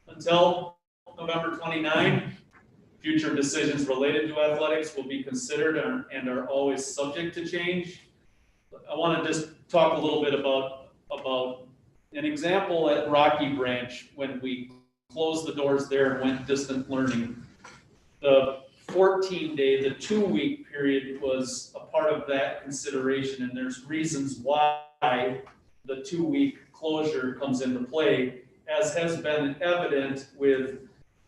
until November 29. Future decisions related to athletics will be considered and are always subject to change. I want to just talk a little bit about an example at Rocky Branch when we closed the doors there and went distant learning. The 14-day, the 2-week period was a part of that consideration, and there's reasons why the 2-week closure comes into play, as has been evident with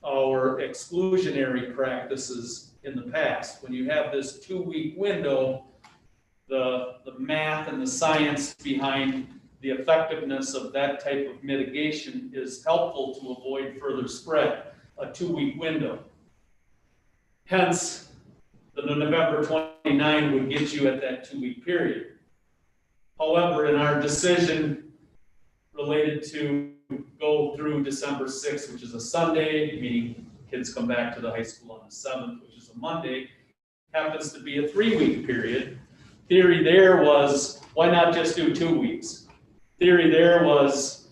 our exclusionary practices in the past. When you have this 2-week window, the math and the science behind the effectiveness of that type of mitigation is helpful to avoid further spread, a 2-week window. Hence, the November 29 would get you at that 2-week period. However, in our decision related to go through December 6th, which is a Sunday, meaning kids come back to the high school on the 7th, which is a Monday, happens to be a 3-week period. Theory there was, why not just do 2 weeks? Theory there was,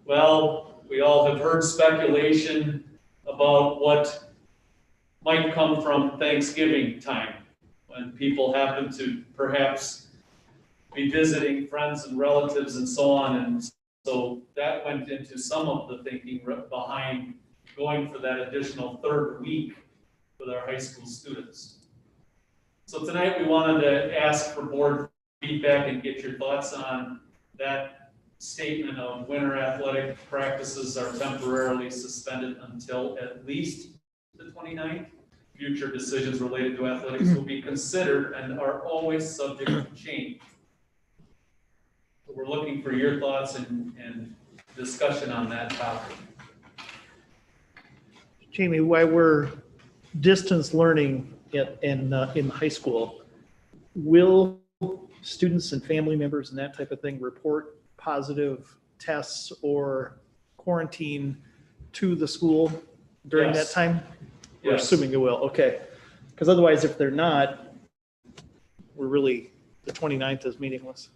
well, we all have heard speculation about what might come from Thanksgiving time, when people happen to perhaps be visiting friends and relatives and so on. And so that went into some of the thinking behind going for that additional 3rd week with our high school students. So tonight we wanted to ask for board feedback and get your thoughts on that statement of winter athletic practices are temporarily suspended until at least the 29th. Future decisions related to athletics will be considered and are always subject to change. So we're looking for your thoughts and discussion on that topic. Jamie, while we're distance learning in high school, will students and family members and that type of thing report positive tests or quarantine to the school during Yes. that time? We're Yes. assuming it will, okay. Because otherwise, if they're not, the 29th is meaningless.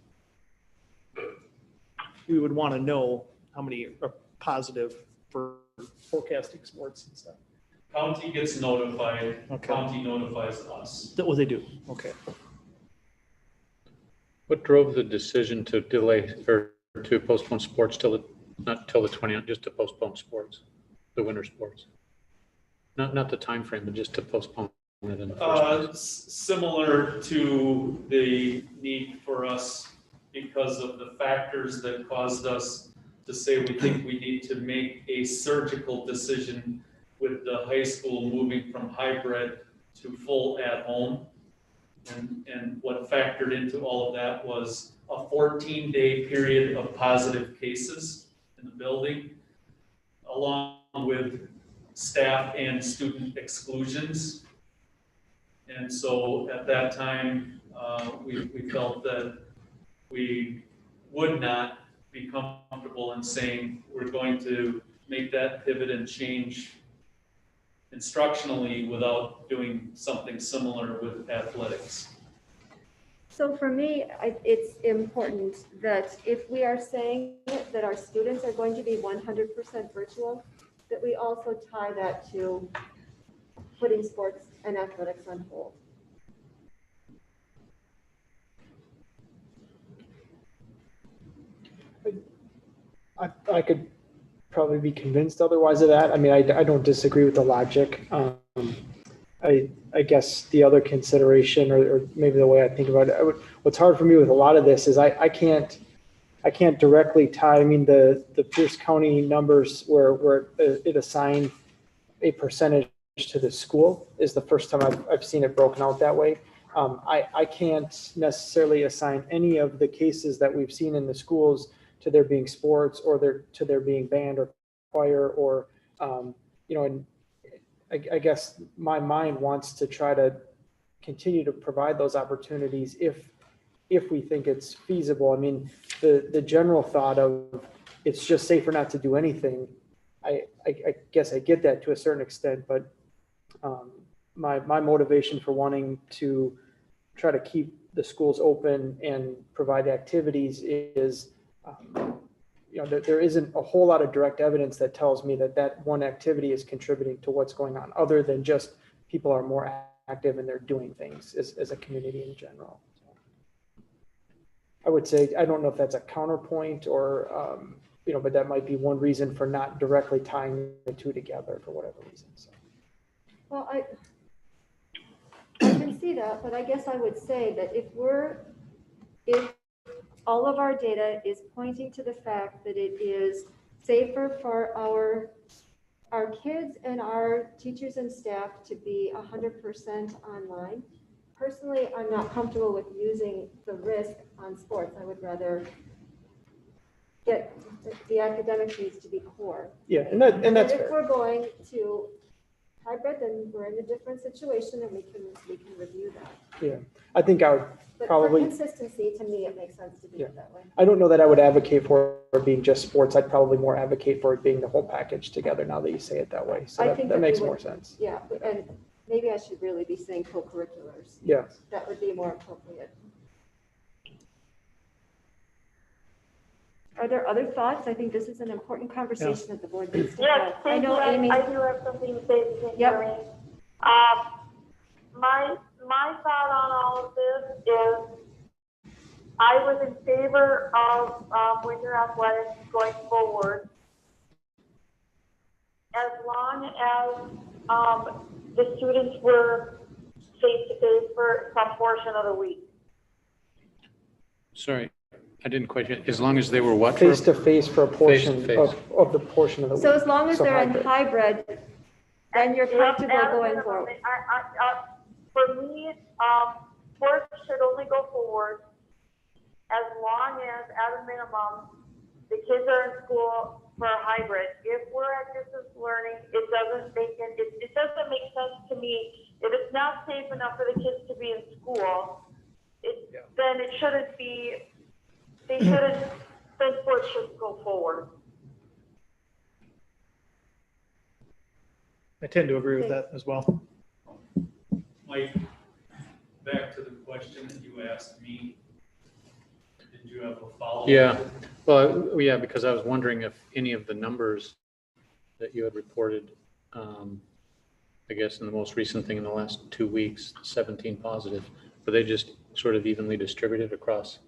We would want to know how many are positive for forecasting sports and stuff. County gets notified, Okay. county notifies us. That what they do, okay. What drove the decision to delay or to postpone sports not till the 20th, just to postpone sports, the winter sports? Not the time frame, but just to postpone it in the first place. Similar to the need for us, because of the factors that caused us to say we think we need to make a surgical decision with the high school moving from hybrid to full at home. And what factored into all of that was a 14-day period of positive cases in the building, along with staff and student exclusions. And so at that time, we felt that we would not be comfortable in saying we're going to make that pivot and change instructionally without doing something similar with athletics. So for me, it's important that if we are saying that our students are going to be 100% virtual, that we also tie that to putting sports and athletics on hold. I could probably be convinced otherwise of that. I mean, I don't disagree with the logic. I guess the other consideration, or maybe the way I think about it, what's hard for me with a lot of this is I can't directly tie. I mean, the Pierce County numbers where it assigned a percentage to the school is the first time I've seen it broken out that way. I can't necessarily assign any of the cases that we've seen in the schools to there being sports or to there being band or choir or, and I guess my mind wants to try to continue to provide those opportunities if we think it's feasible. I mean, the general thought of it's just safer not to do anything, I guess I get that to a certain extent, but my motivation for wanting to try to keep the schools open and provide activities is, there isn't a whole lot of direct evidence that tells me that one activity is contributing to what's going on, other than just people are more active and they're doing things as a community in general. I would say, I don't know if that's a counterpoint or, but that might be one reason for not directly tying the two together for whatever reason. So. Well, I can see that, but I guess I would say that if all of our data is pointing to the fact that it is safer for our kids and our teachers and staff to be 100% online. Personally, I'm not comfortable with using the risk on sports. I would rather get the academic needs to be core. Yeah, and that's if fair. we're going to hybrid, then we're in a different situation and we can review that. Yeah, I think I would But probably. for consistency, to me, it makes sense to do it that way. I don't know that I would advocate for it being just sports. I'd probably more advocate for it being the whole package together now that you say it that way. So I think that makes we more would- sense. Yeah, and maybe I should really be saying co-curriculars. Yeah. That would be more appropriate. Are there other thoughts? I think this is an important conversation that the board needs to have. I know Amy. I do have something to say to Yep. My thought on all of this is I was in favor of winter athletics going forward as long as the students were face-to-face for some portion of the week. Sorry, I didn't quite get, as long as they were what? Face to face for a portion Face-to-face. of the portion of the week. So as long as So they're in hybrid. hybrid, then you're comfortable going forward. For me, sports should only go forward as long as, at a minimum, the kids are in school for a hybrid. If we're at distance learning, it doesn't make sense to me. If it's not safe enough for the kids to be in school, then it shouldn't be. Then sports should go forward. I tend to agree with that as well. Mike, back to the question that you asked me. Did you have a follow-up? Yeah, well, yeah, because I was wondering if any of the numbers that you had reported, I guess in the most recent thing in the last 2 weeks, 17 positive, were they just sort of evenly distributed across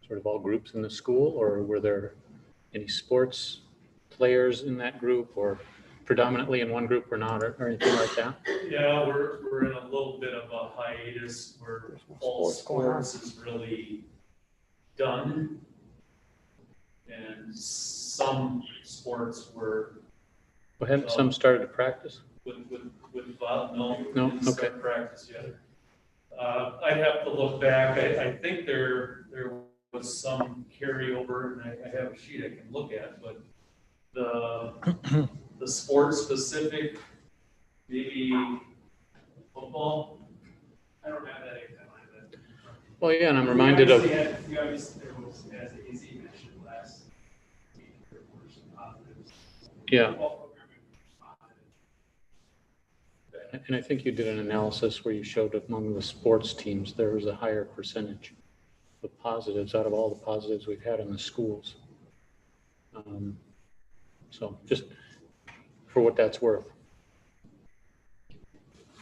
sort of all groups in the school, or were there any sports players in that group, or predominantly in one group or not, or anything like that? Yeah, we're in a little bit of a hiatus where all sports is really done. And some sports were. Well, hadn't some started to practice? With Bob, no. No? Didn't start Okay. practice yet. I'd have to look back. I think there was some carryover, and I have a sheet I can look at, but the sports specific, maybe football. I don't have that exactly. Well, yeah, and I'm reminded of, You obviously, there was, as AZ mentioned last week, there were some positives. yeah. Football program was positive. And I think you did an analysis where you showed among the sports teams, there was a higher percentage of positives out of all the positives we've had in the schools. So just for what that's worth.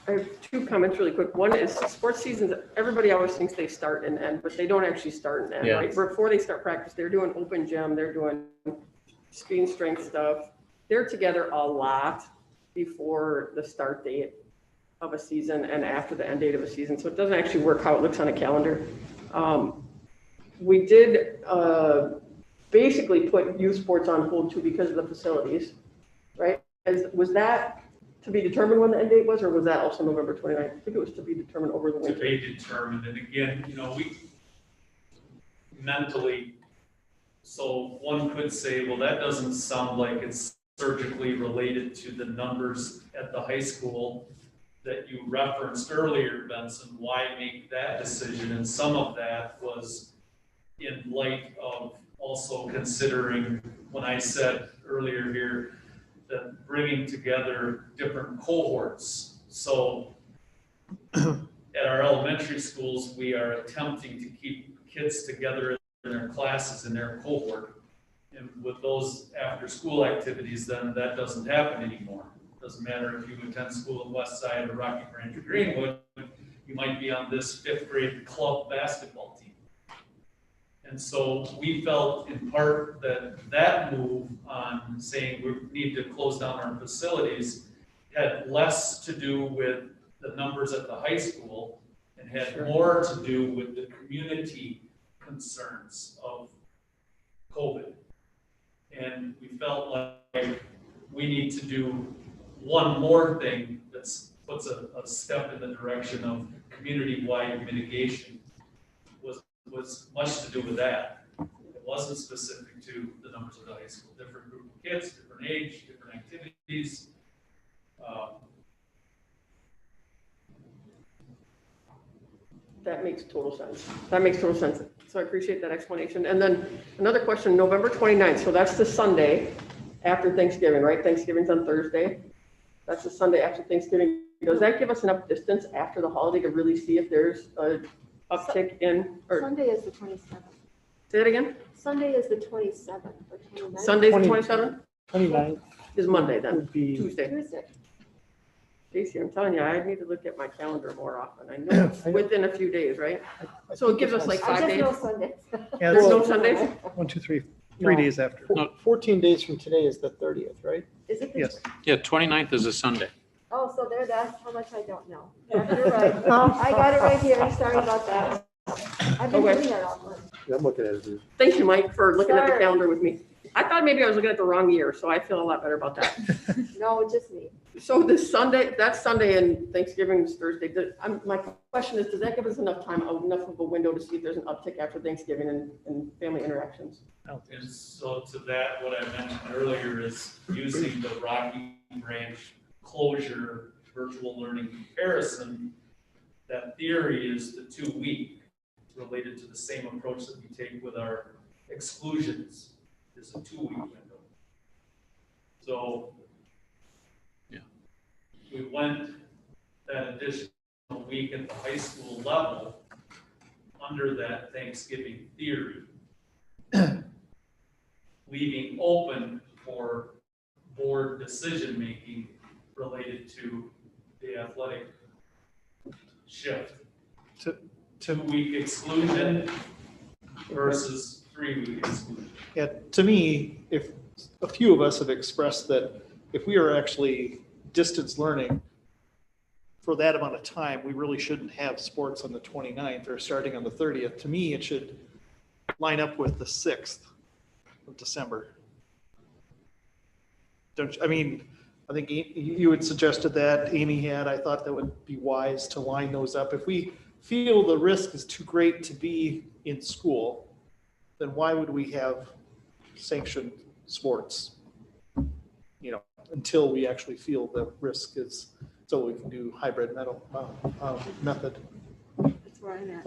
I have two comments really quick. One is sports seasons, everybody always thinks they start and end, but they don't actually start and end, Yeah. right? Before they start practice, they're doing open gym, they're doing screen strength stuff. They're together a lot before the start date of a season and after the end date of a season. So it doesn't actually work how it looks on a calendar. We did basically put youth sports on hold too because of the facilities, right? Was that to be determined when the end date was, or was that also November 29th? I think it was to be determined over the To winter. be determined, and again, we mentally, so one could say, well, that doesn't sound like it's surgically related to the numbers at the high school. that you referenced earlier, Benson, why make that decision? And some of that was in light of also considering, when I said earlier here, that bringing together different cohorts. So at our elementary schools, we are attempting to keep kids together in their classes, in their cohort. And with those after-school activities, then that doesn't happen anymore. Doesn't matter if you attend school in West Side or Rocky Branch or Greenwood, you might be on this 5th grade club basketball team. And so we felt in part that that move on saying we need to close down our facilities had less to do with the numbers at the high school and had more to do with the community concerns of COVID. And we felt like we need to do one more thing that puts a step in the direction of community-wide mitigation. Was much to do with that. It wasn't specific to the numbers of the high school. Different group of kids, different age, different activities. That makes total sense. That makes total sense. So I appreciate that explanation. And then another question, November 29th. So that's the Sunday after Thanksgiving, right? Thanksgiving's on Thursday. That's the Sunday after Thanksgiving. Does that give us enough distance after the holiday to really see if there's a uptick in, or Sunday is the 27th. say that again? Sunday is the 27th or 29th. Sunday's the 20 27th? 29th Is Monday then, would be, Tuesday. Tuesday. Stacy, I'm telling you, I need to look at my calendar more often. I know it's within a few days, right? I So it think gives it's us like on I 5 just days. know Sundays. Yeah, There's it's no Sundays? 1, 2, 3 No. days after. 14 days from today is the 30th, right? Is it the? Yes. Yeah, 29th is a Sunday. Oh, so there, that's how much I don't know. You're right. I got it right here. Sorry about that. I've been Okay. doing that all month. Yeah, I'm looking at it here. Thank you, Mike, for looking at the Sorry. calendar with me. I thought maybe I was looking at the wrong year, so I feel a lot better about that. No, just me. So this Sunday, that's Sunday and Thanksgiving is Thursday. My question is, does that give us enough time, enough of a window to see if there's an uptick after Thanksgiving and family interactions? And so to that, what I mentioned earlier is using the Rocky Branch closure virtual learning comparison. That theory is the 2-week related to the same approach that we take with our exclusions, is a 2-week window. So yeah, we went that additional week at the high school level under that Thanksgiving theory, leaving open for board decision-making related to the athletic shift. To 2-week exclusion versus 3-week exclusion. Yeah, to me, if a few of us have expressed that if we are actually distance learning for that amount of time, we really shouldn't have sports on the 29th or starting on the 30th. To me, it should line up with the 6th of December. Don't you, I mean, I think you had suggested that, Amy had, I thought that would be wise to line those up. If we feel the risk is too great to be in school, then why would we have sanctioned sports? You know, until we actually feel the risk is, so we can do hybrid method. That's where I'm at.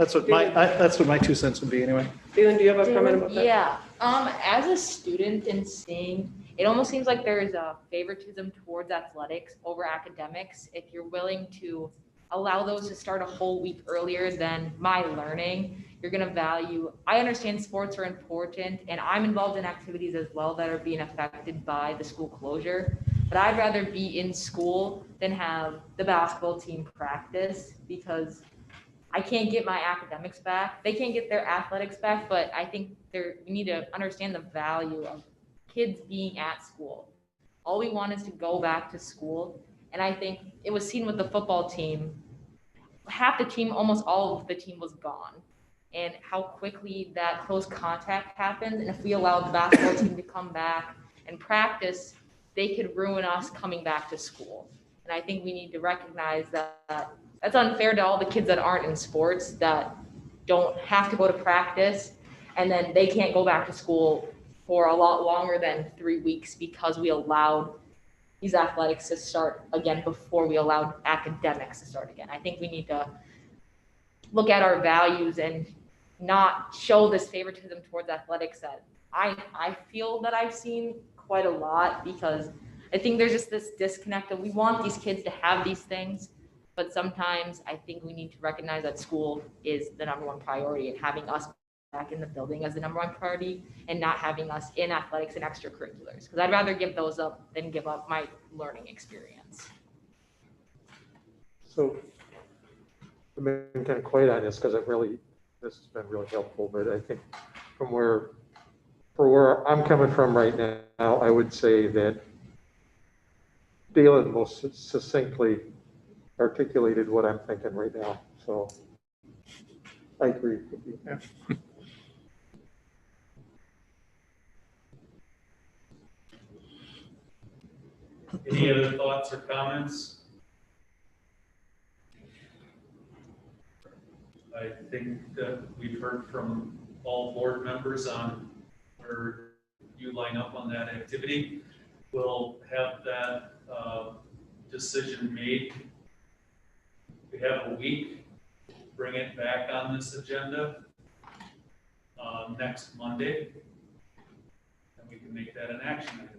That's what my 2 cents would be anyway. Dylan, do you have a comment about that? Yeah, as a student and seeing, it almost seems like there's a favoritism towards athletics over academics. If you're willing to allow those to start a whole week earlier than my learning, you're gonna value, I understand sports are important and I'm involved in activities as well that are being affected by the school closure, but I'd rather be in school than have the basketball team practice because I can't get my academics back. They can't get their athletics back, but I think we need to understand the value of kids being at school. All we want is to go back to school. And I think it was seen with the football team. Half the team, almost all of the team was gone. And how quickly that close contact happens. And if we allowed the basketball team to come back and practice, they could ruin us coming back to school. And I think we need to recognize that that's unfair to all the kids that aren't in sports, that don't have to go to practice, and then they can't go back to school for a lot longer than 3 weeks because we allowed these athletics to start again before we allow academics to start again. I think we need to look at our values and not show this favoritism towards athletics that I feel that I've seen quite a lot, because I think there's just this disconnect of we want these kids to have these things, but sometimes I think we need to recognize that school is the number one priority, and having us back in the building as the number one priority and not having us in athletics and extracurriculars, because I'd rather give those up than give up my learning experience. So I've been kind of quiet on this because this has been really helpful, but I think from where I'm coming from right now, I would say that Dalen most succinctly articulated what I'm thinking right now. So I agree with you. Yeah. Any other thoughts or comments? I think that we've heard from all board members on where you line up on that activity. We'll have that decision made. We have a week, bring it back on this agenda next Monday, and we can make that an action item.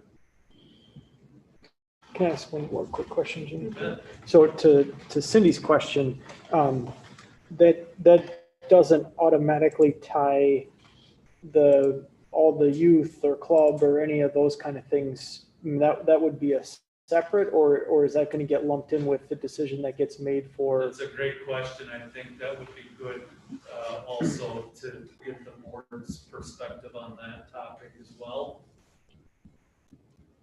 Can I ask one more quick question, Jimmy? Yeah. So to Cindy's question, that doesn't automatically tie all the youth or club or any of those kind of things. I mean, that would be a separate, or is that going to get lumped in with the decision that gets made for? That's a great question. I think that would be good also to get the board's perspective on that topic as well.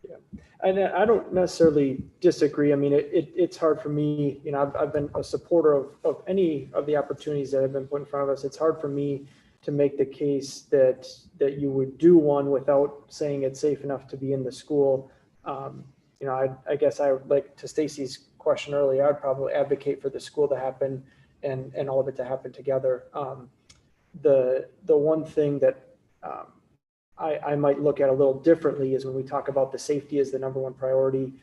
Yeah, and I don't necessarily disagree. I mean, it's hard for me, I've been a supporter of any of the opportunities that have been put in front of us. It's hard for me to make the case that you would do one without saying it's safe enough to be in the school. I guess I would, like to Stacy's question earlier, I'd probably advocate for the school to happen and all of it to happen together. The one thing that I might look at a little differently is when we talk about the safety as the number one priority.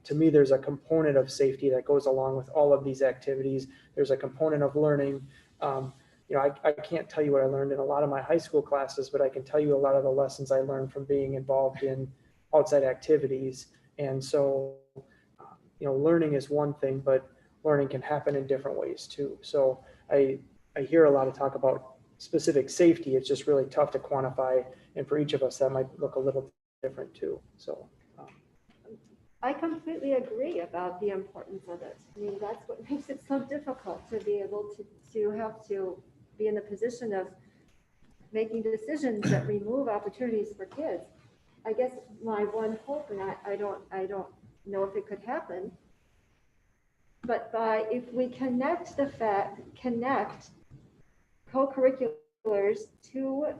To me, there's a component of safety that goes along with all of these activities. There's a component of learning. I can't tell you what I learned in a lot of my high school classes, but I can tell you a lot of the lessons I learned from being involved in outside activities. And so, learning is one thing, but learning can happen in different ways too. So I hear a lot of talk about specific safety. It's just really tough to quantify. And for each of us, that might look a little different too. So. I completely agree about the importance of it. I mean, that's what makes it so difficult to be able to have to be in the position of making decisions that remove opportunities for kids. I guess my one hope, and I don't know if it could happen, but if we connect co-curriculars to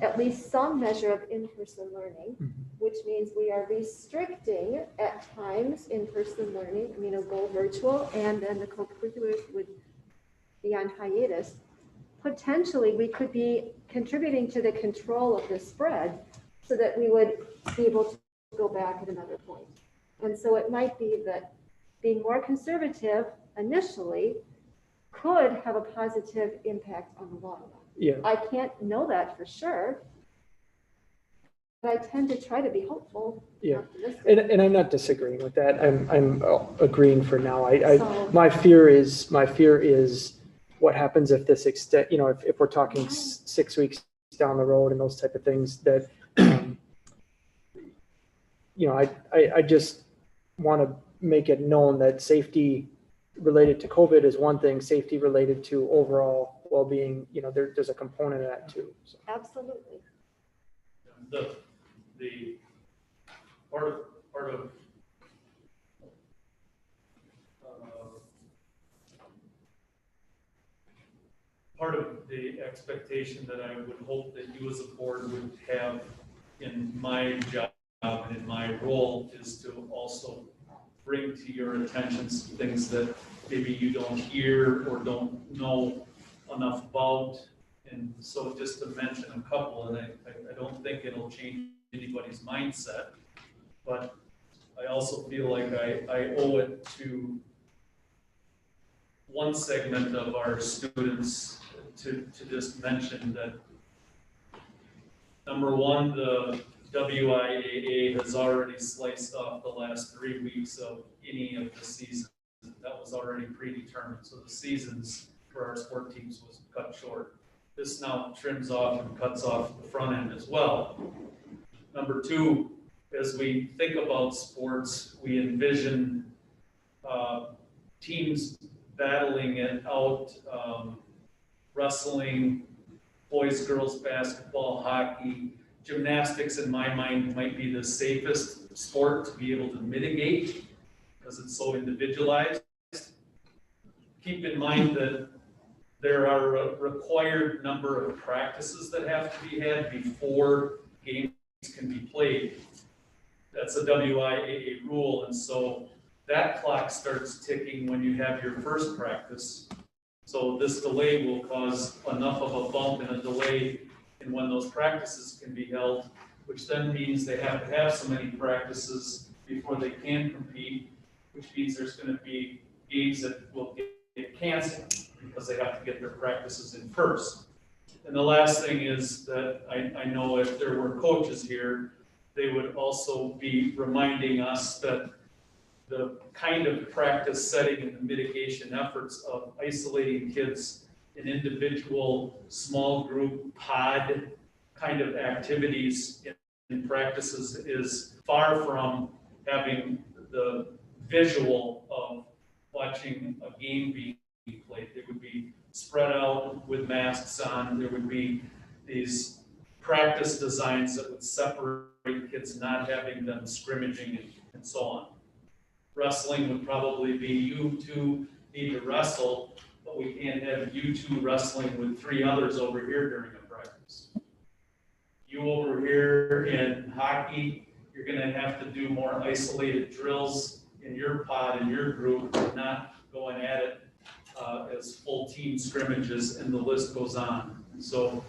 at least some measure of in-person learning, which means we are restricting at times in-person learning. I mean, it'll go virtual, and then the co-curriculars would be on hiatus. Potentially, we could be contributing to the control of the spread so that we would be able to go back at another point. And so it might be that being more conservative initially could have a positive impact on the long run. Yeah. I can't know that for sure, but I tend to try to be hopeful. Yeah, and I'm not disagreeing with that. I'm agreeing for now. My fear is what happens if this extent, if we're talking 6 weeks down the road and those type of things that, I just want to make it known that safety related to COVID is one thing, safety related to overall well-being, there's a component of that too. So. Absolutely. The part of the expectation that I would hope that you as a board would have in my job and in my role is to also bring to your attention some things that maybe you don't hear or don't know enough about. And so just to mention a couple, and I don't think it'll change anybody's mindset, but I also feel like I owe it to one segment of our students to just mention that, number one, the WIAA has already sliced off the last 3 weeks of any of the season. That was already predetermined, so the seasons for our sport teams was cut short. This now trims off and cuts off the front end as well. Number two, as we think about sports, we envision teams battling it out, wrestling, boys, girls basketball, hockey. Gymnastics, in my mind, might be the safest sport to be able to mitigate because it's so individualized. Keep in mind that there are a required number of practices that have to be had before games can be played. That's a WIAA rule, and so that clock starts ticking when you have your first practice. So this delay will cause enough of a bump and a delay in when those practices can be held, which then means they have to have so many practices before they can compete, which means there's going to be games that will get canceled because they have to get their practices in first. And the last thing is that I know if there were coaches here, they would also be reminding us that the kind of practice setting and the mitigation efforts of isolating kids in individual small group pod kind of activities in practices is far from having the visual of watching a game being played. It would be spread out with masks on. There would be these practice designs that would separate kids, not having them scrimmaging and so on. Wrestling would probably be you two need to wrestle, but we can't have you two wrestling with 3 others over here during a practice. You over here in hockey, you're going to have to do more isolated drills in your pod, in your group, and not going at it as full team scrimmages, and the list goes on. And so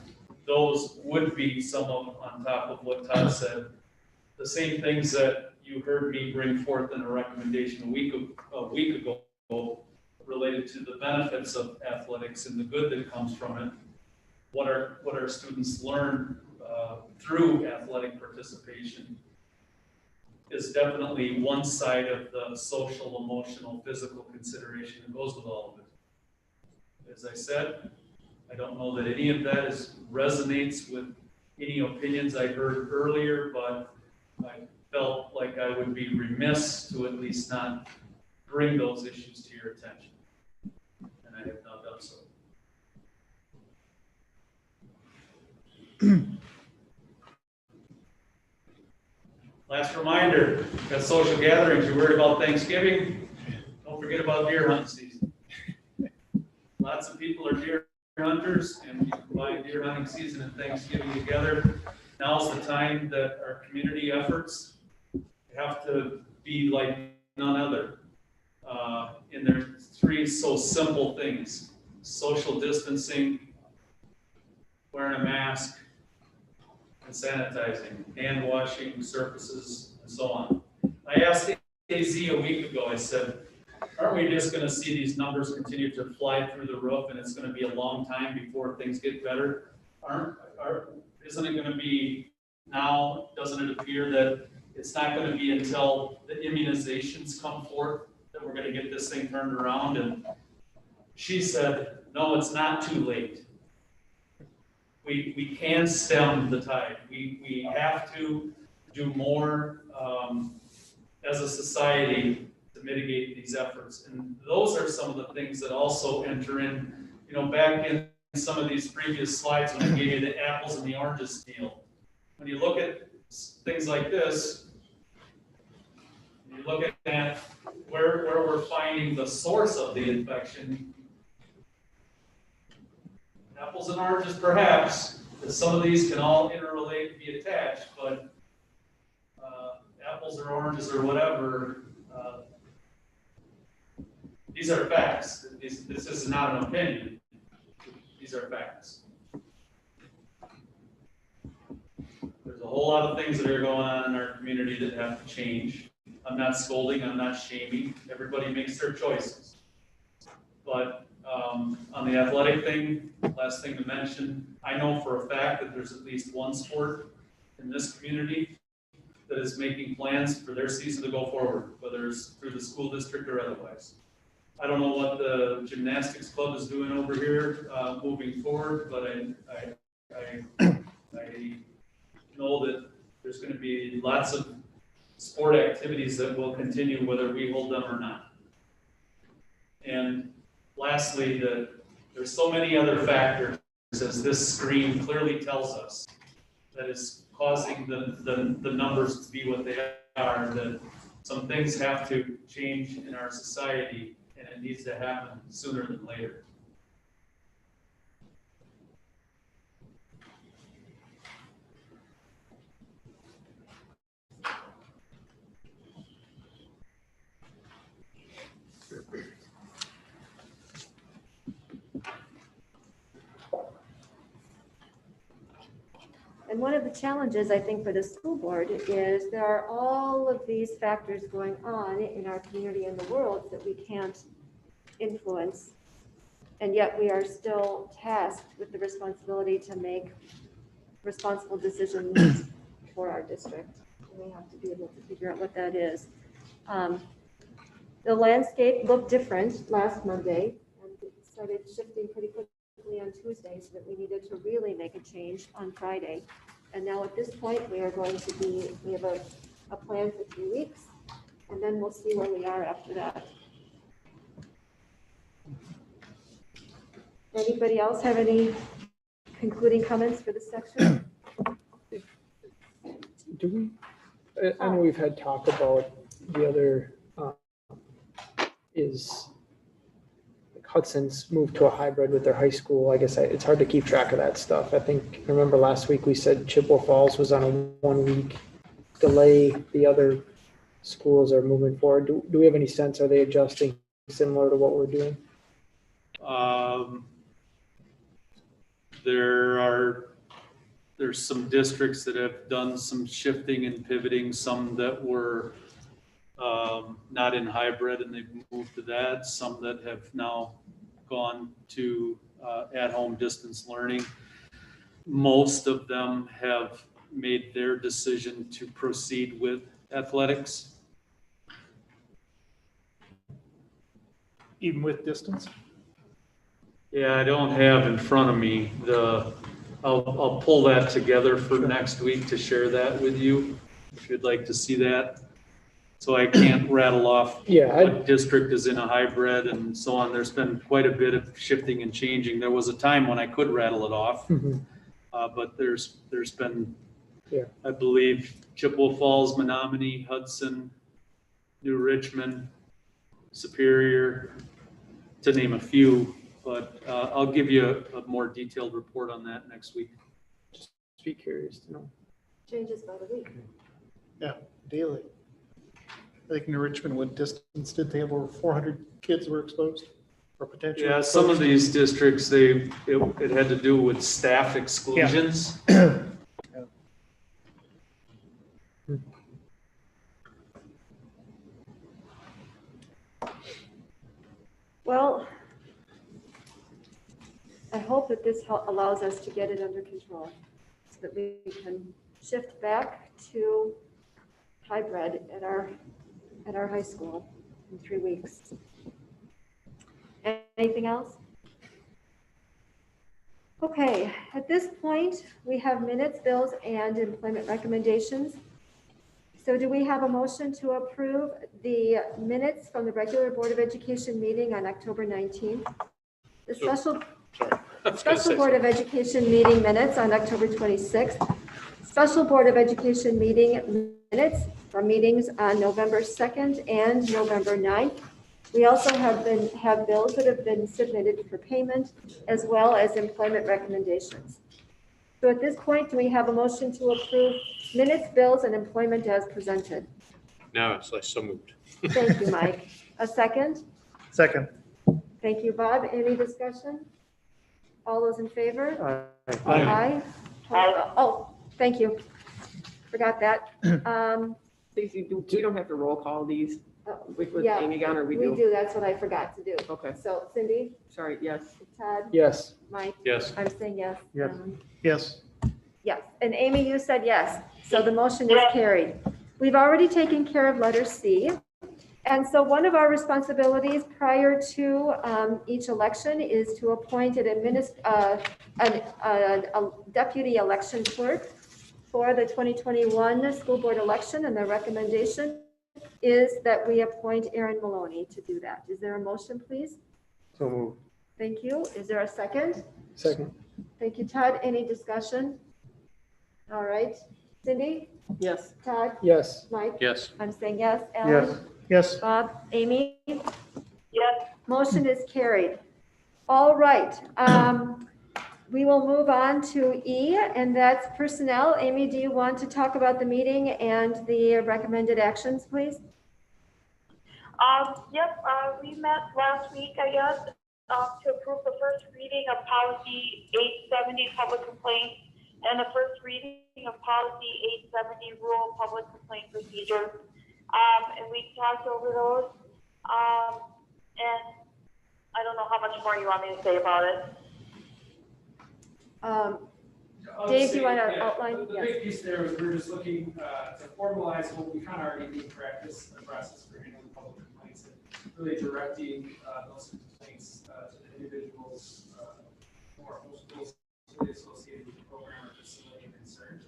those would be some of, on top of what Todd said, the same things that you heard me bring forth in a recommendation a week ago related to the benefits of athletics and the good that comes from it. What our students learn through athletic participation is definitely one side of the social, emotional, physical consideration that goes with all of it. As I said, I don't know that any of that resonates with any opinions I heard earlier, but I felt like I would be remiss to at least not bring those issues to your attention. And I have now done so. Last reminder, got social gatherings. You're worried about Thanksgiving? Don't forget about deer hunting season. Lots of people are deer hunters, and you combine deer hunting season and Thanksgiving together. Now's the time that our community efforts have to be like none other. And there's 3 so simple things: social distancing, wearing a mask, and sanitizing, hand washing surfaces, and so on. I asked AZ a week ago, I said, aren't we just gonna see these numbers continue to fly through the roof, and it's gonna be a long time before things get better? Isn't it gonna be now, doesn't it appear that it's not gonna be until the immunizations come forth that we're gonna get this thing turned around? And she said, no, it's not too late. We can stem the tide. We have to do more as a society to mitigate these efforts. And those are some of the things that also enter in, back in some of these previous slides when I gave you the apples and the oranges deal. When you look at things like this, you look at where we're finding the source of the infection. Apples and oranges, perhaps, because some of these can all interrelate and be attached, but apples or oranges or whatever, these are facts. This is not an opinion. These are facts. There's a whole lot of things that are going on in our community that have to change. I'm not scolding, I'm not shaming, everybody makes their choices. But on the athletic thing, last thing to mention, I know for a fact that there's at least one sport in this community that is making plans for their season to go forward, whether it's through the school district or otherwise. I don't know what the gymnastics club is doing over here moving forward, but I know that there's going to be lots of sport activities that will continue whether we hold them or not. And lastly, there's so many other factors, as this screen clearly tells us, that is causing the numbers to be what they are, that some things have to change in our society, and it needs to happen sooner than later. And one of the challenges, I think, for the school board is there are all of these factors going on in our community and the world that we can't influence. And yet we are still tasked with the responsibility to make responsible decisions for our district. And we have to be able to figure out what that is. The landscape looked different last Monday, and it started shifting pretty quickly on Tuesday, so that we needed to really make a change on Friday. And now at this point, we have a plan for 3 weeks, and then we'll see where we are after that. Anybody else have any concluding comments for this section? Do we, I know we've had talk about the other, is Hudson's moved to a hybrid with their high school. I guess it's hard to keep track of that stuff. I remember last week we said Chippewa Falls was on a 1 week delay. The other schools are moving forward. Do we have any sense, are they adjusting similar to what we're doing? There's some districts that have done some shifting and pivoting, some that were not in hybrid and they've moved to that, some that have now gone to at-home distance learning. Most of them have made their decision to proceed with athletics. Even with distance? Yeah, I don't have in front of me I'll pull that together for next week to share that with you, if you'd like to see that. So I can't rattle off what district is in a hybrid and so on. There's been quite a bit of shifting and changing. There was a time when I could rattle it off, but there's been, I believe, Chippewa Falls, Menominee, Hudson, New Richmond, Superior, to name a few. But I'll give you a more detailed report on that next week. Just be curious to know. Changes by the week. Yeah, daily. I think New Richmond, what distance did they have? Over 400 kids were exposed or potentially? Yeah, exposed? some of these districts, it had to do with staff exclusions. Yeah. Well, I hope that this allows us to get it under control so that we can shift back to hybrid at our high school in 3 weeks. Anything else? Okay, at this point, we have minutes, bills, and employment recommendations. So do we have a motion to approve the minutes from the regular Board of Education meeting on October 19th? The special Board of Education meeting minutes on October 26th. Special Board of Education meeting minutes for meetings on November 2nd and November 9th. We also have bills that have been submitted for payment, as well as employment recommendations. So at this point, do we have a motion to approve minutes, bills, and employment as presented? Now it's like so moved. Thank you, Mike. A second? Second. Thank you, Bob. Any discussion? All those in favor? Aye. Aye. Oh, thank you. Forgot that. Stacy, we don't have to roll call these with Yeah, Amy gone, or we We do? do, that's what I forgot to do. Okay, So Cindy, sorry, yes. Todd, Yes. Mike, Yes. I'm saying yes. Yes. Ellen? Yes. Yes, and Amy, you said yes, so the motion is carried. We've already taken care of letter C. And so one of our responsibilities prior to each election is to appoint a deputy election clerk for the 2021 school board election, and the recommendation is that we appoint Erin Maloney to do that. Is there a motion, please? So moved. Thank you. Is there a second? Second. Thank you, Todd. Any discussion? All right. Cindy? Yes. Todd? Yes. Mike? Yes. I'm saying yes. Alan? Yes. Yes. Bob? Amy? Yes. Motion is carried. All right. We will move on to E, and that's personnel. Amy, do you want to talk about the meeting and the recommended actions, please? Yep, we met last week, I guess, to approve the first reading of policy 870 public complaints and the first reading of policy 870 rural public complaint procedure. And we talked over those. And I don't know how much more you want me to say about it. Dave, do you want to Yeah, outline? The Yes. big piece there is we're just looking to formalize what we kind of already do in practice, the process for handling public complaints, and really directing those complaints to the individuals who are most closely associated with the program or facility concerned.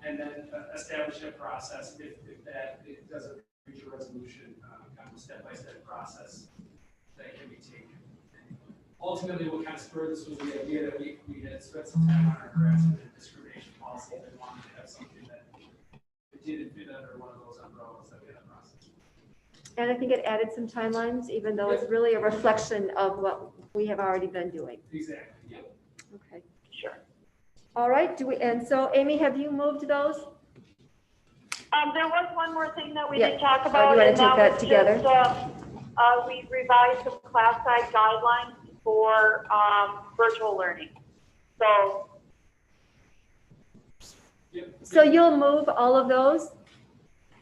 And then establish a process if that it doesn't reach a resolution, kind of a step-by-step process that can be taken. Ultimately, what kind of spurred this was the idea that we had spent some time on our harassment and discrimination policy and wanted to have something that didn't fit under one of those umbrellas that we had a process. And I think it added some timelines, even though it's really a reflection of what we have already been doing. Exactly, yeah. Okay. Sure. All right. And so Amy, have you moved those? There was one more thing that we Yeah. did talk Oh, about. you wanna and take that was together? Just, we revised the class size guidelines for virtual learning. So So you'll move all of those?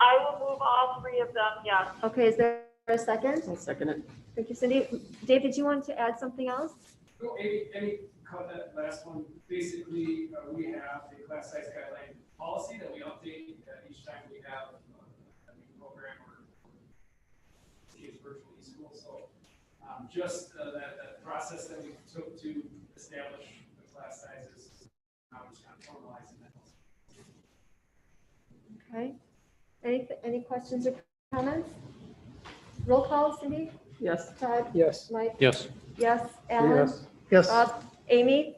I will move all three of them, yes. Okay, is there a second? I'll second it. Thank you, Cindy. Dave, did you want to add something else? No, Amy caught that last one. Basically, we have a class size guideline policy that we update each time we have a new program or virtual e-school. So just that process that we took to establish the class sizes, now we're just kind of formalizing that. Okay. Any questions or comments? Roll call, Cindy? Yes. Todd? Yes. Mike? Yes. Yes. Alan? Yes. Yes. Bob? Amy?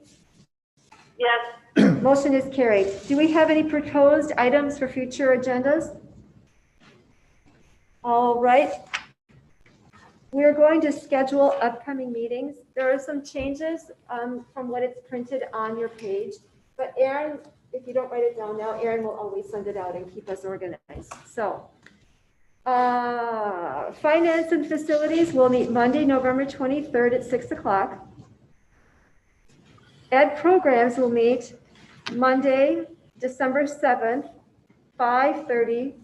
Yes. Motion is carried. Do we have any proposed items for future agendas? All right. We're going to schedule upcoming meetings. There are some changes from what it's printed on your page, but Erin, if you don't write it down now, Erin will always send it out and keep us organized. So, Finance and Facilities will meet Monday, November 23rd at 6 o'clock. Ed Programs will meet Monday, December 7th, 5:30.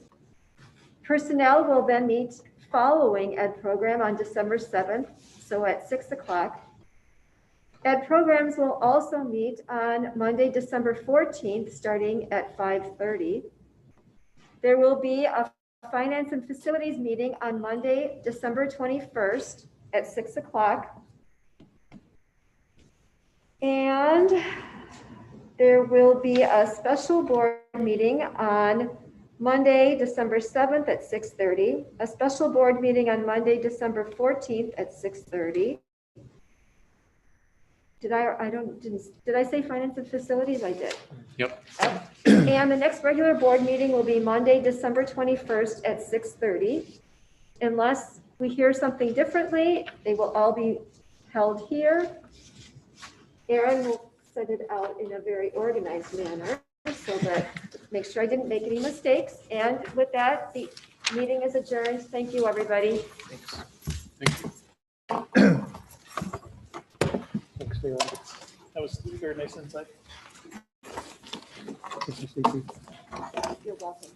Personnel will then meet following Ed Program on December 7th, so at 6 o'clock. Ed Programs will also meet on Monday, December 14th, starting at 5:30. There will be a Finance and Facilities meeting on Monday, December 21st at 6 o'clock. And there will be a special board meeting on Monday, December 7th at 6:30, a special board meeting on Monday, December 14th at 6:30. Did I say Finance and Facilities? I did. Yep. And the next regular board meeting will be Monday, December 21st at 6:30. Unless we hear something differently, they will all be held here. Erin will send it out in a very organized manner so that, make sure I didn't make any mistakes. And with that, the meeting is adjourned. Thank you, everybody. Thanks. Thank you. Thanks, Leon. That was very nice insight. Thank you, Stacy. You're welcome.